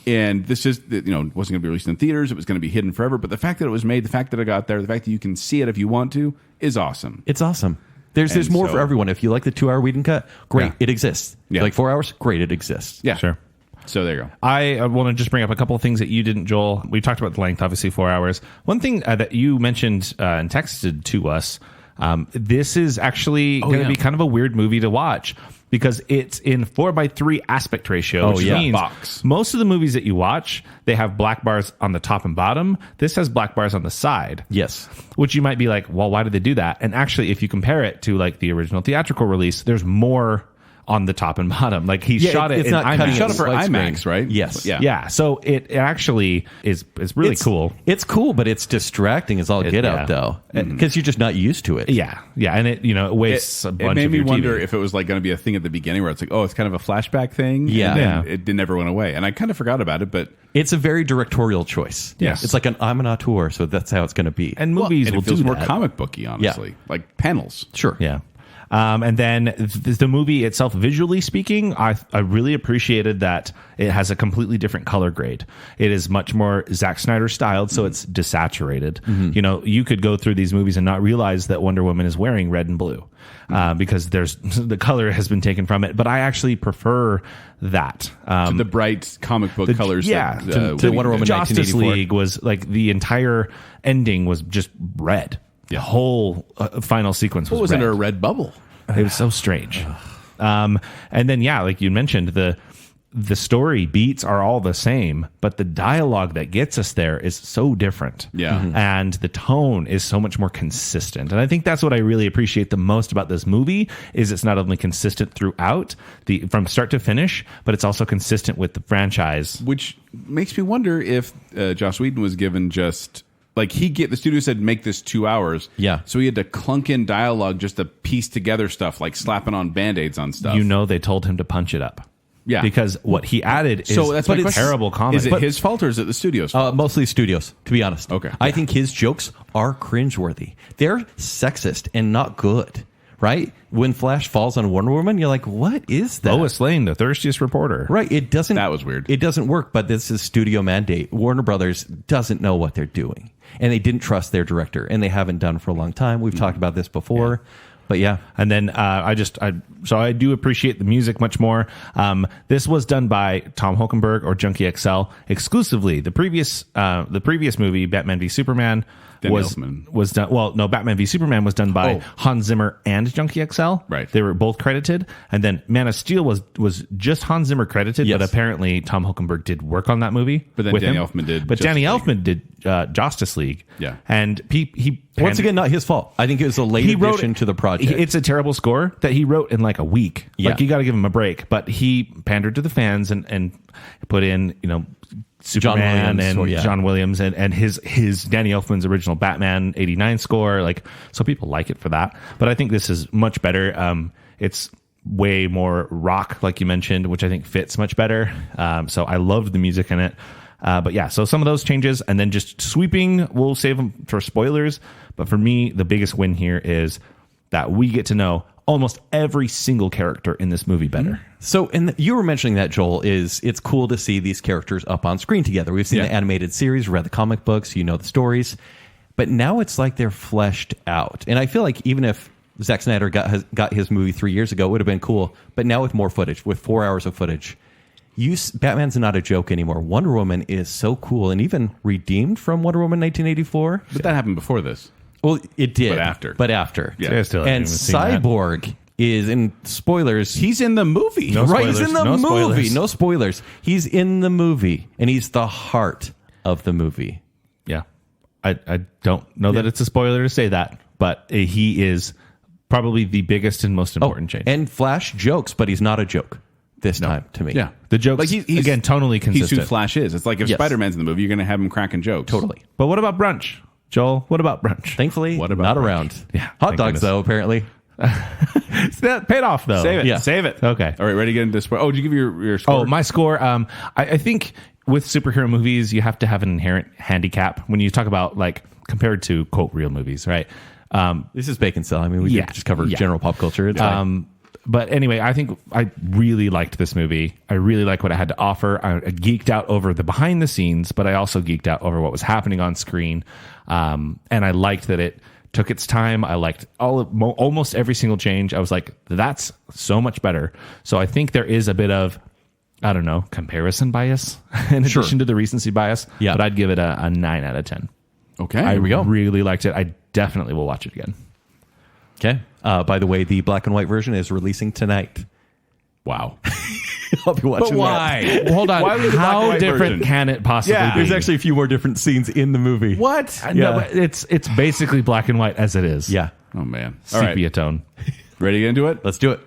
S1: And this is, wasn't going to be released in theaters. It was going to be hidden forever. But the fact that it was made, the fact that it got there, the fact that you can see it if you want to, is awesome.
S3: It's awesome. There's
S1: And
S3: more
S1: so-
S3: for everyone. If you like the 2-hour Whedon cut, great,
S2: Yeah.
S3: it exists.
S1: Yeah.
S3: Like 4 hours, great, it exists.
S1: Yeah,
S2: Sure.
S1: So there you go.
S2: I want to just bring up a couple of things that you didn't, Joel. We talked about the length, obviously 4 hours. One thing that you mentioned and texted to us, this is actually going to be kind of a weird movie to watch because it's in 4:3 aspect ratio, which means
S1: Box.
S2: most of the movies that you watch, they have black bars on the top and bottom. This has black bars on the side.
S3: Yes.
S2: Which you might be like, well, why did they do that? And actually, if you compare it to like the original theatrical release, there's more on the top and bottom. Like he shot it in IMAX.
S1: He shot it for
S3: Widescreen.
S1: IMAX, right?
S3: Yes.
S1: Yeah.
S2: Yeah, so it actually is really cool.
S3: It's cool, but it's distracting as all get out,
S2: yeah.
S3: though, because you're just not used to it.
S2: Yeah, and it it wastes a bunch
S1: It made
S2: of
S1: me
S2: your
S1: wonder
S2: TV.
S1: if it was like going to be a thing at the beginning where it's like, oh, it's kind of a flashback thing.
S3: Yeah.
S1: And then it never went away. And I kind of forgot about it, but
S3: It's a very directorial choice.
S2: Yes.
S3: It's like I'm an auteur, so that's how it's going to be.
S2: and movies
S1: and
S2: will
S1: it feels
S2: do
S1: more
S2: that.
S1: comic booky, honestly. Like panels.
S3: Sure.
S2: Yeah. And then the movie itself, visually speaking, I really appreciated that it has a completely different color grade. It is much more Zack Snyder styled, so it's desaturated. You could go through these movies and not realize that Wonder Woman is wearing red and blue because the color has been taken from it. But I actually prefer that.
S1: To the bright comic book colors.
S2: Yeah.
S1: That,
S3: to Wonder Woman
S2: Justice
S3: 1984.
S2: League was like the entire ending was just red. The whole final sequence was
S1: What was
S2: red.
S1: under a red bubble?
S2: It was so strange. And then, like you mentioned, the story beats are all the same, but the dialogue that gets us there is so different.
S1: Yeah.
S2: And the tone is so much more consistent. And I think that's what I really appreciate the most about this movie is it's not only consistent throughout from start to finish, but it's also consistent with the franchise.
S1: Which makes me wonder if Joss Whedon was given just... Like the studio said, make this 2 hours.
S3: Yeah.
S1: So he had to clunk in dialogue just to piece together stuff, like slapping on Band-Aids on stuff.
S2: They told him to punch it up.
S1: Yeah.
S2: Because what he added is
S1: So that's my question.
S2: terrible comedy.
S1: Is it his fault or is it the studio's fault?
S3: Mostly studios, to be honest.
S1: Okay.
S3: I think his jokes are cringeworthy. They're sexist and not good, right? When Flash falls on Wonder Woman, you're like, what is that?
S2: Lois Lane, the thirstiest reporter.
S3: Right. It doesn't.
S1: That was weird.
S3: It doesn't work, but this is studio mandate. Warner Brothers doesn't know what they're doing. And they didn't trust their director, and they haven't done for a long time. We've talked about this before. But yeah.
S2: And then so I do appreciate the music much more. This was done by Tom Hulkenberg or Junkie XL exclusively. The previous movie, Batman v Superman,
S1: Danny Elfman.
S2: was done. Well, no, Batman v Superman was done by Hans Zimmer and Junkie XL.
S1: Right.
S2: They were both credited. And then Man of Steel was just Hans Zimmer credited,
S3: Yes.
S2: but apparently Tom Hulkenberg did work on that movie.
S1: But then
S2: with
S1: Danny
S2: him.
S1: Elfman did
S2: But
S1: Justice
S2: Danny
S1: League.
S2: Elfman did Justice League.
S1: Yeah.
S2: And he
S3: Once again, not his fault. I think it was a late addition to the project.
S2: It's a terrible score that he wrote in like a week.
S3: Yeah.
S2: Like you got to give him a break. But he pandered to the fans and put in Superman John Williams and his Danny Elfman's original Batman '89 score. Like so, people like it for that. But I think this is much better. It's way more rock, like you mentioned, which I think fits much better. So I loved the music in it. But yeah, so some of those changes, and then just sweeping, we'll save them for spoilers. But for me, the biggest win here is that we get to know almost every single character in this movie better.
S3: So, and you were mentioning that, Joel, it's cool to see these characters up on screen together. We've seen the animated series, read the comic books, you know the stories. But now it's like they're fleshed out. And I feel like even if Zack Snyder got his movie 3 years ago, it would have been cool. But now with more footage, with 4 hours of footage, Batman's not a joke anymore. Wonder Woman is so cool and even redeemed from Wonder Woman 1984.
S1: But that happened before this.
S3: Well, it did.
S1: But
S3: after.
S1: Yeah.
S2: I still haven't
S3: And
S2: even seen that.
S3: Cyborg is, in spoilers...
S1: He's in the movie.
S2: No
S3: right,
S2: spoilers.
S3: he's in the
S2: No
S3: movie.
S2: spoilers.
S3: No spoilers. He's in the movie, and he's the heart of the movie.
S2: Yeah. I don't know that it's a spoiler to say that, but he is probably the biggest and most important change.
S3: And Flash jokes, but he's not a joke this time to me.
S1: Yeah.
S2: The jokes,
S1: Like he's
S2: again, tonally
S1: He's
S2: consistent.
S1: who Flash is. It's like if
S3: Yes.
S1: Spider-Man's in the movie, you're going to have him cracking jokes.
S3: Totally.
S2: But what about brunch, Joel? What about brunch?
S3: Thankfully,
S1: What about
S3: not
S1: brunch?
S3: around.
S2: Yeah,
S3: Hot
S2: thank
S3: dogs,
S2: goodness.
S3: though, apparently.
S2: That paid off though.
S1: Save it.
S3: Yeah.
S1: Save it.
S2: Okay.
S1: All right, ready to get into this? Oh, did you give your score?
S2: Oh, my score. I think with superhero movies, you have to have an inherent handicap when you talk about like compared to quote real movies, right?
S3: This is Bacon Cell. I mean, we
S2: Yeah.
S3: did just cover
S2: Yeah.
S3: general pop culture. It's fine.
S2: But anyway, I think I really liked this movie. I really like what it had to offer. I geeked out over the behind the scenes, but I also geeked out over what was happening on screen. And I liked that it took its time. I liked almost every single change. I was like, that's so much better. So I think there is a bit of, I don't know, comparison bias in addition to the recency bias.
S3: Yeah.
S2: But I'd give it a 9 out of 10.
S1: Okay.
S2: I
S3: we go.
S2: really liked it. I definitely will watch it again.
S3: Okay. By the way, the black and white version is releasing tonight.
S1: Wow.
S3: I'll be watching
S1: why?
S2: Hold on.
S1: Why would the black and
S2: How
S1: white
S2: different
S1: version?
S2: can it possibly
S1: Yeah.
S2: be?
S3: There's actually a few more different scenes in the movie.
S1: What?
S2: No, but it's basically black and white as it is.
S3: Yeah.
S1: Oh, man. All right.
S2: Sepia tone.
S1: Ready to get into it?
S3: Let's do it.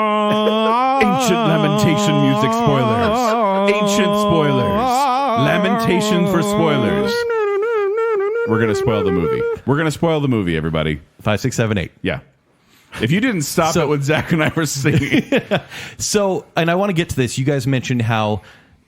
S1: Ancient lamentation music spoilers. Ancient spoilers. Lamentation for spoilers. We're going to spoil the movie. We're going to spoil the movie, everybody.
S3: 5, 6, 7, 8.
S1: Yeah. If you didn't stop it when Zach and I were singing.
S3: So, and I want to get to this. You guys mentioned how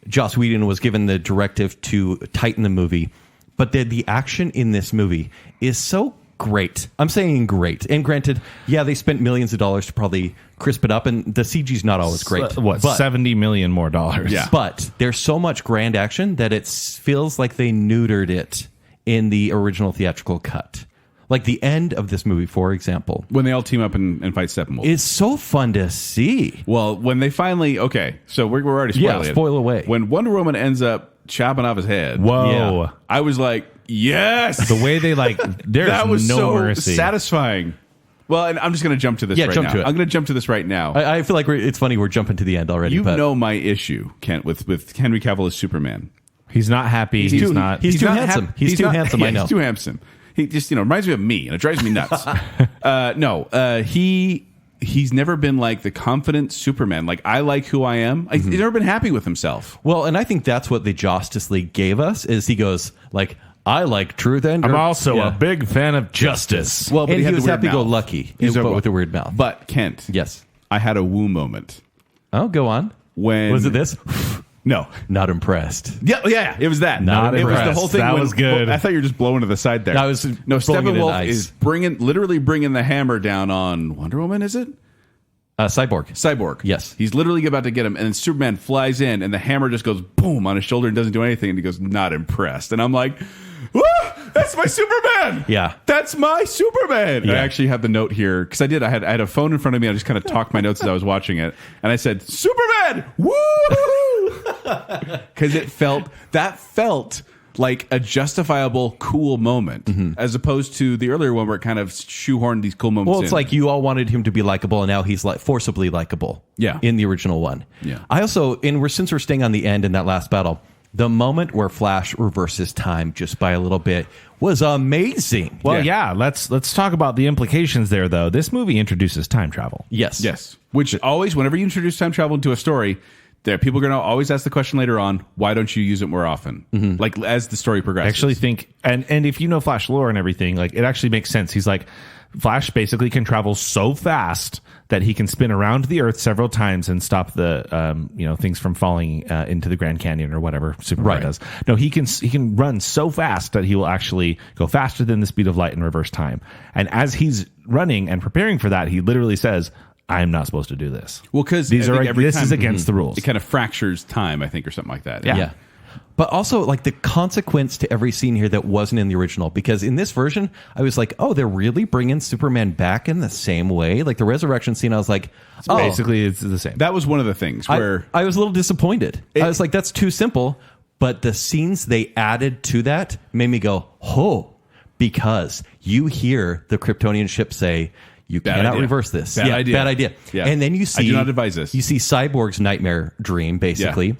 S3: Joss Whedon was given the directive to tighten the movie, but the action in this movie is so great. I'm saying great. And granted, yeah, they spent millions of dollars to probably crisp it up, and the CG's not always great.
S2: What,
S3: But-
S2: $70 million more dollars?
S1: Yeah.
S3: But there's so much grand action that it feels like they neutered it in the original theatrical cut. Like the end of this movie, for example,
S1: When they all team up and fight Steppenwolf.
S3: is so fun to see.
S1: Well, when they finally... Okay, so we're already spoiling it.
S3: spoil away.
S1: When Wonder Woman ends up chopping off his head,
S2: Whoa.
S3: Yeah.
S1: I was like, yes!
S2: The way they there's
S1: that was
S2: no
S1: so
S2: mercy.
S1: satisfying. Well, and I'm just going to jump to this
S3: Yeah,
S1: right
S3: jump
S1: now.
S3: to it.
S1: I'm going to jump to this right now.
S3: I feel like it's funny we're jumping to the end already.
S1: You
S3: but
S1: know my issue, Kent, with Henry Cavill as Superman.
S2: He's not happy. He's
S3: too-
S2: not.
S3: he's too
S1: not
S3: handsome.
S1: hap-
S3: He's too
S1: not-
S3: handsome, I know.
S1: He's too handsome. He just, reminds me of me, and it drives me nuts. He's never been like the confident Superman. Like, I like who I am. He's never been happy with himself.
S3: Well, and I think that's what the Justice League gave us is he goes like, I like truth and
S2: I'm also
S3: Yeah.
S2: a big fan of justice.
S1: Well, but
S3: and
S1: he
S3: he
S1: had
S3: was
S1: the weird mouth.
S3: happy-go-lucky,
S1: He's
S3: but
S1: a-
S3: with the weird mouth.
S1: But, Kent,
S3: yes.
S1: I had a woo moment.
S3: Oh, go on.
S1: When
S3: Was it this?
S1: No.
S3: Not impressed.
S1: Yeah, it was that.
S3: Not
S1: it was the
S2: impressed.
S1: whole thing.
S2: That
S1: when-
S2: was good.
S1: I thought you were just blowing to the side there.
S3: I was
S1: no.
S3: blowing it in
S1: Steppenwolf
S3: ice.
S1: is literally bringing the hammer down on Wonder Woman. Is it
S3: Cyborg.
S1: Yes, he's literally about to get him, and then Superman flies in, and the hammer just goes boom on his shoulder and doesn't do anything, and he goes, "Not impressed." And I'm like, "Woo, that's my Superman!
S3: Yeah.
S1: that's my Superman!" And I
S3: Yeah.
S1: actually have the note here because I had a phone in front of me. I just kind of talked my notes as I was watching it, and I said, "Superman, woo!" Because it felt like a justifiable cool moment, as opposed to the earlier one where it kind of shoehorned these cool moments.
S3: Well, it's
S1: in.
S3: like you all wanted him to be likable, and now he's like forcibly likable.
S1: Yeah.
S3: In the original one.
S1: Yeah.
S3: I also, since we're staying on the end in that last battle, the moment where Flash reverses time just by a little bit was amazing.
S2: Well, yeah. Let's talk about the implications there, though. This movie introduces time travel.
S3: Yes.
S1: Which always, whenever you introduce time travel into a story, there people are going to always ask the question later on, why don't you use it more often? Like as the story progresses.
S2: I actually think, and if you know Flash lore and everything, like it actually makes sense. He's like, Flash basically can travel so fast that he can spin around the Earth several times and stop the things from falling into the Grand Canyon or whatever Superman does. No, he can run so fast that he will actually go faster than the speed of light and reverse time. And as he's running and preparing for that, he literally says, I'm not supposed to do this.
S1: Well, because
S2: this is against the rules.
S1: It kind of fractures time, I think, or something like that.
S3: Yeah. But also, like, the consequence to every scene here that wasn't in the original. Because in this version, I was like, oh, they're really bringing Superman back in the same way? Like, the resurrection scene, I was like, oh.
S2: Basically, it's the same.
S1: That was one of the things where...
S3: I was a little disappointed. I was like, that's too simple. But the scenes they added to that made me go, oh, because you hear the Kryptonian ship say... You cannot
S1: idea.
S3: reverse this.
S1: Bad idea.
S3: Bad idea.
S1: Yeah.
S3: And then you see...
S1: I do not advise this.
S3: You see Cyborg's nightmare dream, basically,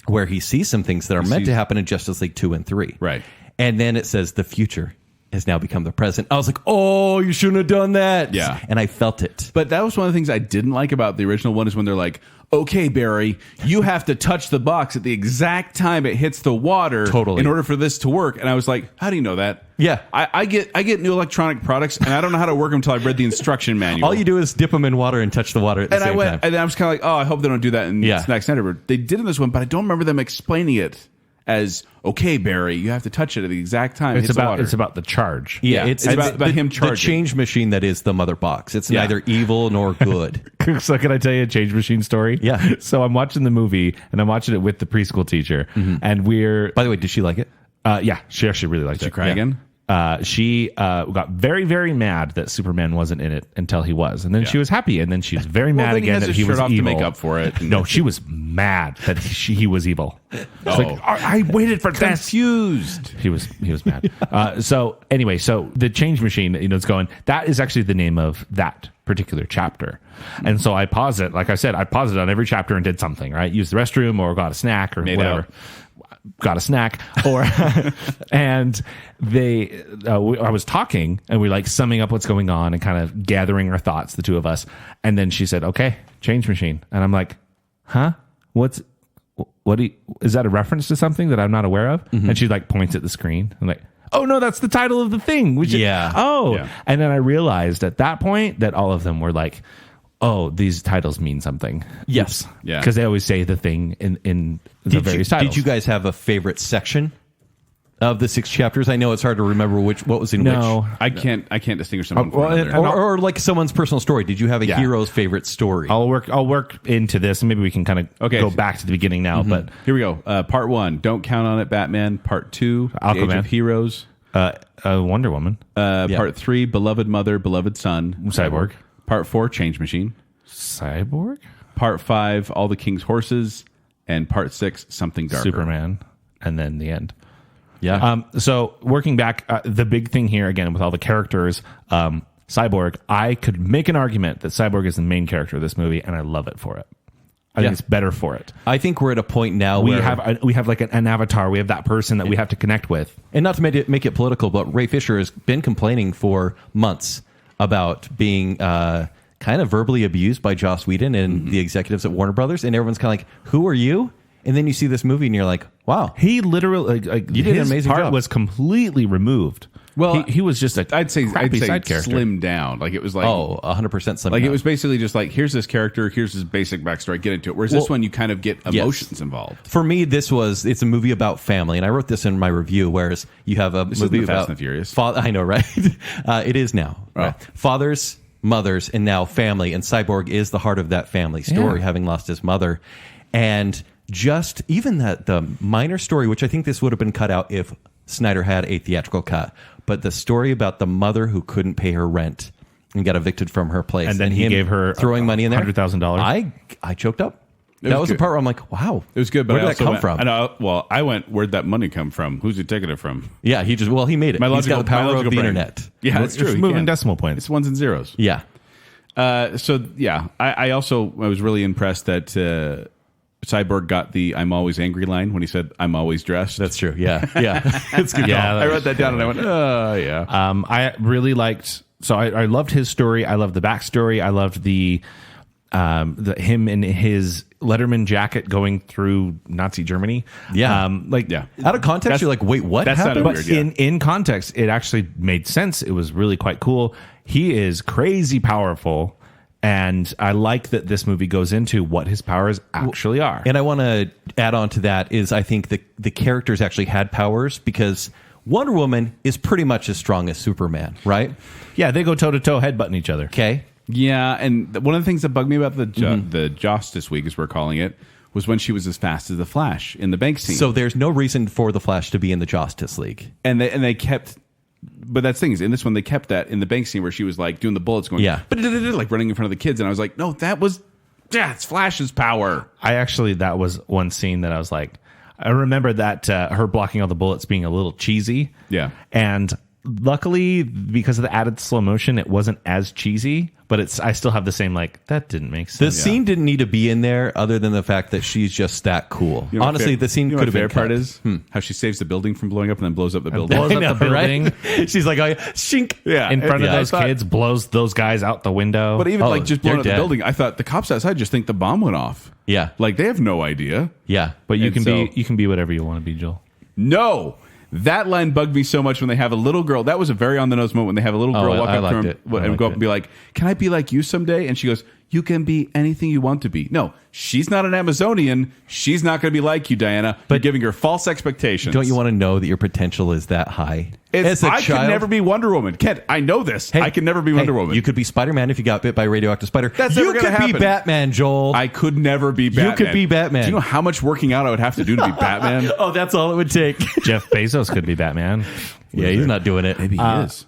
S3: where he sees some things that are meant to happen in Justice League 2 and 3.
S1: Right.
S3: And then it says the future has now become the present. I was like, oh, you shouldn't have done that.
S1: Yeah.
S3: And I felt it.
S1: But that was one of the things I didn't like about the original one is when they're like, okay, Barry, you have to touch the box at the exact time it hits the water
S3: Totally.
S1: in order for this to work. And I was like, how do you know that?
S3: Yeah.
S1: I get new electronic products, and I don't know how to work them until I've read the instruction manual.
S3: All you do is dip them in water and touch the water at the
S1: and
S3: same time.
S1: and I was kind of like, oh, I hope they don't do that in Zack Snyder. But they did in this one, but I don't remember them explaining it as, okay, Barry, you have to touch it at the exact time.
S2: It's about
S1: water.
S2: it's about the charge.
S1: Yeah, it's about him charging.
S3: The change machine that is the mother box. It's neither evil nor good.
S2: So can I tell you a change machine story?
S3: Yeah.
S2: So I'm watching the movie and I'm watching it with the preschool teacher, and we're
S3: By the way, did she like it?
S2: yeah, she actually really liked it.
S1: Did you cry again?
S2: She got very, very mad that Superman wasn't in it until he was, and then she was happy, and then she was very mad
S1: then he
S2: again
S1: has
S2: that
S1: his
S2: he
S1: shirt
S2: was
S1: off to
S2: evil.
S1: make up for it.
S2: No, she was mad that he was evil. It's like, I waited for this.
S1: Confused.
S2: He was mad. So anyway, so the change machine, is going. That is actually the name of that particular chapter, and so I paused it. Like I said, I paused it on every chapter and did something. Right, used the restroom or got a snack or whatever.
S1: Out.
S2: Got a snack or and I was talking and we like summing up what's going on and kind of gathering our thoughts, the two of us, and then she said, okay, change machine, and I'm like, huh, is that a reference to something that I'm not aware of? And she like points at the screen and like, oh no, that's the title of the thing.
S1: Yeah.
S2: And then I realized at that point that all of them were like, oh, these titles mean something.
S3: Yes.
S1: Yeah.
S2: Because they always say the thing in the various titles.
S3: Did you guys have a favorite section of the 6 chapters? I know it's hard to remember what was in which.
S2: No.
S1: I can't distinguish them.
S2: well,
S1: from another.
S3: Or like someone's personal story. Did you have a hero's favorite story?
S2: I'll work into this, and maybe we can kind of go back to the beginning now. But
S1: Here we go. Part 1, Don't Count on It, Batman. Part 2, The Age
S2: Aquaman.
S1: of Heroes.
S2: Wonder Woman,
S1: Part 3, Beloved Mother, Beloved Son.
S2: Cyborg.
S1: Part 4, Change Machine.
S2: Cyborg,
S1: Part 5, All the King's Horses. And Part 6, Something Darker.
S2: Superman, and then the end.
S3: Yeah.
S2: So working back, the big thing here again with all the characters, Cyborg. I could make an argument that Cyborg is the main character of this movie, and I love it for it. I think it's better for it.
S3: I think we're at a point now
S2: We
S3: where
S2: have like an avatar. We have that person that we have to connect with.
S3: and not to make it political, but Ray Fisher has been complaining for months about being kind of verbally abused by Joss Whedon and the executives at Warner Brothers, and everyone's kind of like, "Who are you?" And then you see this movie, and you're like, "Wow,
S2: He literally
S3: You did an amazing
S2: part
S3: job.
S2: was completely removed.
S1: Well,
S2: he was just a
S1: I'd say
S2: crappy side character.
S1: slimmed down. Like it was like
S3: 100% something."
S1: Like it was basically just like, here's this character, here's his basic backstory, get into it. Whereas this one, you kind of get emotions involved.
S3: For me, it's a movie about family, and I wrote this in my review. Whereas you have a
S1: This
S3: movie
S1: isn't the Fast
S3: about
S1: and the Furious.
S3: I know, right? It is now. Right? Fathers, mothers, and now family. And Cyborg is the heart of that family story, having lost his mother, and just even the minor story, which I think this would have been cut out if Snyder had a theatrical cut, but the story about the mother who couldn't pay her rent and got evicted from her place,
S2: And then he
S3: him
S2: gave her
S3: throwing money in there,
S2: $100,000.
S3: I choked up.
S1: was
S3: That was the
S1: good.
S3: part where I'm like, wow,
S1: It was good, but
S3: where
S1: I
S3: did
S1: also
S3: that come
S1: went,
S3: from?
S1: I know. Well, I went, where'd that money come from? Who's he taking it from?
S3: Yeah, he made it. He's got the power of the
S1: brain.
S3: internet.
S1: Yeah, that's true.
S2: It's
S1: He
S2: moving
S1: can.
S2: decimal points.
S1: It's ones and zeros.
S3: Yeah.
S1: So yeah, I was really impressed that Cyborg got the "I'm always angry" line when he said "I'm always dressed."
S3: That's true. Yeah. Yeah. It's good.
S2: Yeah,
S1: I wrote that down and I went, yeah.
S2: I really liked. So I loved his story. I loved the backstory. I loved the him in his Letterman jacket going through Nazi Germany.
S3: Yeah. Out of context, you're like, wait, what
S1: that sounded
S3: happened?
S1: weird.
S2: But in context, it actually made sense. It was really quite cool. He is crazy powerful. And I like that this movie goes into what his powers actually are.
S3: And I want to add on to that is I think the characters actually had powers because Wonder Woman is pretty much as strong as Superman, right?
S2: Yeah, they go toe-to-toe headbutting each other.
S3: Okay.
S1: Yeah, and one of the things that bugged me about the Justice Week, as we're calling it, was when she was as fast as the Flash in the bank scene.
S3: So there's no reason for the Flash to be in the Justice League.
S1: and they kept. But that's the thing is, in this one, they kept that in the bank scene where she was like doing the bullets going, like running in front of the kids. And I was like, no, it's Flash's power.
S2: That was one scene that I was like, I remember that her blocking all the bullets being a little cheesy.
S1: Yeah.
S2: And luckily, because of the added slow motion, it wasn't as cheesy. But I still have the same that didn't make sense.
S3: The scene didn't need to be in there, other than the fact that she's just that cool.
S1: You know,
S3: honestly, the scene could have been
S1: cut. Part is how she saves the building from blowing up and then blows up the building.
S2: Blows up the building.
S3: Right? She's like, oh, yeah, shink.
S1: Yeah,
S2: in front of those kids, blows those guys out the window.
S1: But even just blowing
S3: they're
S1: up the
S3: dead.
S1: building, I thought the cops outside just think the bomb went off.
S3: Yeah.
S1: Like they have no idea.
S3: Yeah.
S2: But you
S1: And
S2: can be whatever you want to be, Joel.
S1: No. That line bugged me so much when they have a little girl. That was a very on the nose moment when they have a little girl walk up to her and go up and be like, "Can I be like you someday?" And she goes, "You can be anything you want to be." No, she's not an Amazonian. She's not going to be like you, Diana. But you're giving her false expectations.
S3: Don't you want to know that your potential is that high?
S1: I could never be Wonder Woman. Kent, I know this. I can never be Wonder Woman.
S3: You could be Spider-Man if you got bit by a radioactive spider.
S1: That's
S3: you
S1: never gonna
S3: could
S1: happen.
S3: be Batman, Joel.
S1: I could never be Batman.
S3: You could be Batman.
S1: Do you know how much working out I would have to do to be Batman?
S3: Oh, that's all it would take.
S2: Jeff Bezos could be Batman.
S3: Yeah, he's not doing it.
S1: Maybe he is.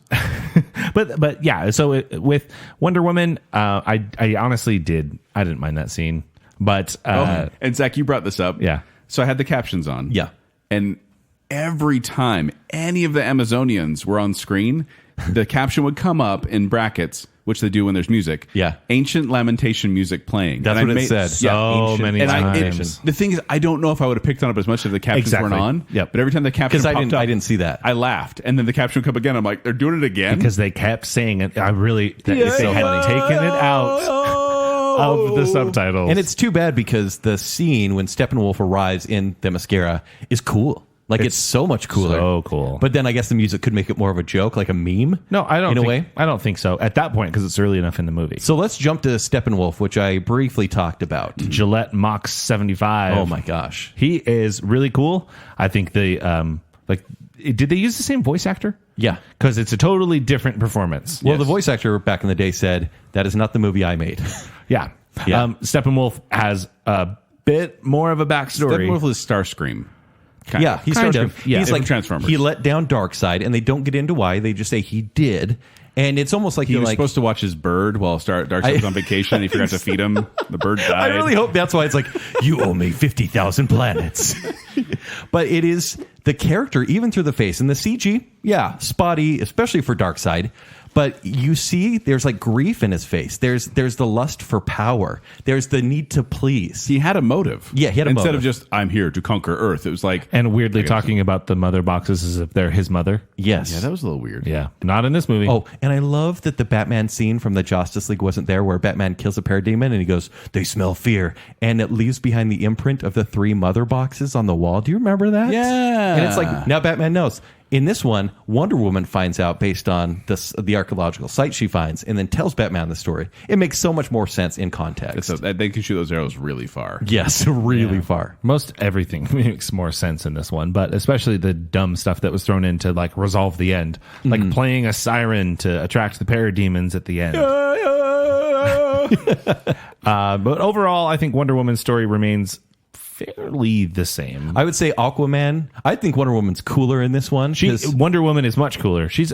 S2: But yeah, so with Wonder Woman, I honestly didn't mind that scene. But
S1: And Zach, you brought this up.
S2: Yeah.
S1: So I had the captions on.
S3: Yeah.
S1: And every time any of the Amazonians were on screen, the caption would come up in brackets, which they do when there's music.
S3: Yeah.
S1: Ancient lamentation music playing.
S3: That's
S1: And
S3: what it said.
S2: So many times.
S1: The thing is, I don't know if I would have picked on it as much if the captions
S2: Exactly.
S1: weren't on.
S2: Yep.
S1: But every time the caption
S3: Because
S1: popped up,
S3: I didn't see that.
S1: I laughed. And then the caption would come again. I'm like, they're doing it again?
S2: because they kept saying it. If they had taken it out of the subtitles.
S3: And it's too bad because the scene when Steppenwolf arrives in the mascara is cool. Like it's so much cooler.
S2: so cool.
S3: But then I guess the music could make it more of a joke, like a meme.
S2: No, I don't.
S3: In a
S2: think,
S3: way.
S2: I don't think so. At that point, because it's early enough in the movie.
S3: So let's jump to Steppenwolf, which I briefly talked about.
S2: Gillette Mach 75.
S3: Oh my gosh.
S2: He is really cool. I think did they use the same voice actor?
S3: Yeah.
S2: Because it's a totally different performance.
S3: Well, the voice actor back in the day said, "That is not the movie I made."
S2: Yeah.
S3: Yeah.
S2: Steppenwolf has a bit more of a backstory.
S1: Steppenwolf is Starscream.
S3: Yeah, he's
S2: Kind
S3: Starscream.
S2: of, yeah.
S3: He's
S1: From
S3: like
S1: Transformers.
S3: He let down Darkseid, and they don't get into why. They just say he did, and it's almost like
S1: He
S3: you're
S1: was
S3: like.
S1: supposed to watch his bird while Darkseid was on vacation. And he forgot to feed him. The bird died.
S3: I really hope that's why it's like you owe me 50,000 planets. But it is the character, even through the face and the CG. Yeah, spotty, especially for Darkseid. But you see, there's like grief in his face. There's the lust for power. There's the need to please.
S1: He had a motive.
S3: Yeah, he had a
S1: Instead
S3: motive.
S1: of just, I'm here to conquer Earth. It was like...
S2: And weirdly talking about the mother boxes as if they're his mother.
S3: Yes.
S1: Yeah, that was a little weird.
S2: Yeah. Not in this movie.
S3: Oh, and I love that the Batman scene from the Justice League wasn't there, where Batman kills a parademon and he goes, "They smell fear," and it leaves behind the imprint of the 3 mother boxes on the wall. Do you remember that?
S1: Yeah.
S3: And it's like, now Batman knows. In this one, Wonder Woman finds out based on the archaeological site she finds, and then tells Batman the story. It makes so much more sense in context.
S1: They can shoot those arrows really far.
S3: Yes, really far.
S2: Most everything makes more sense in this one, but especially the dumb stuff that was thrown in to like resolve the end, like playing a siren to attract the parademons at the end. But overall, I think Wonder Woman's story remains fairly the same.
S3: I would say Aquaman. I think Wonder Woman's cooler in this one.
S2: Wonder Woman is much cooler. She's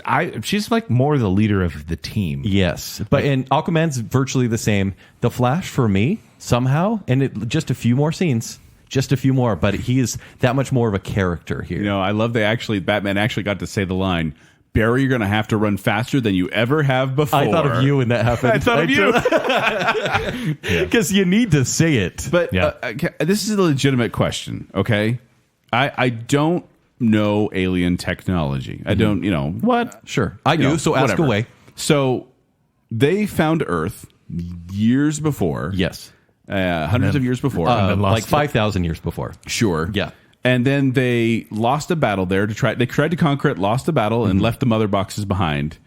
S2: like more the leader of the team.
S3: Yes, but and Aquaman's virtually the same. The Flash for me somehow, and just a few more scenes, just a few more, but he is that much more of a character here.
S1: You know, I love Batman actually got to say the line, "Barry, you're going to have to run faster than you ever have before."
S3: I thought of you when that happened.
S1: I thought of you.
S3: Because you need to say it.
S1: But this is a legitimate question, okay? I don't know alien technology. I don't,
S2: What?
S3: Sure, I do. So ask
S1: whatever.
S3: away.
S1: So they found Earth years before.
S3: Yes,
S1: hundreds of years before.
S3: like 5,000 years before.
S1: Sure.
S3: Yeah.
S1: And then they lost a battle there they tried to conquer it, lost the battle, and left the mother boxes behind.